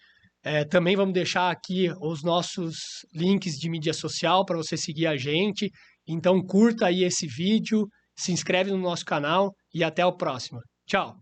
S1: Também vamos deixar aqui os nossos links de mídia social para você seguir a gente. Então curta aí esse vídeo, se inscreve no nosso canal e até o próximo. Tchau!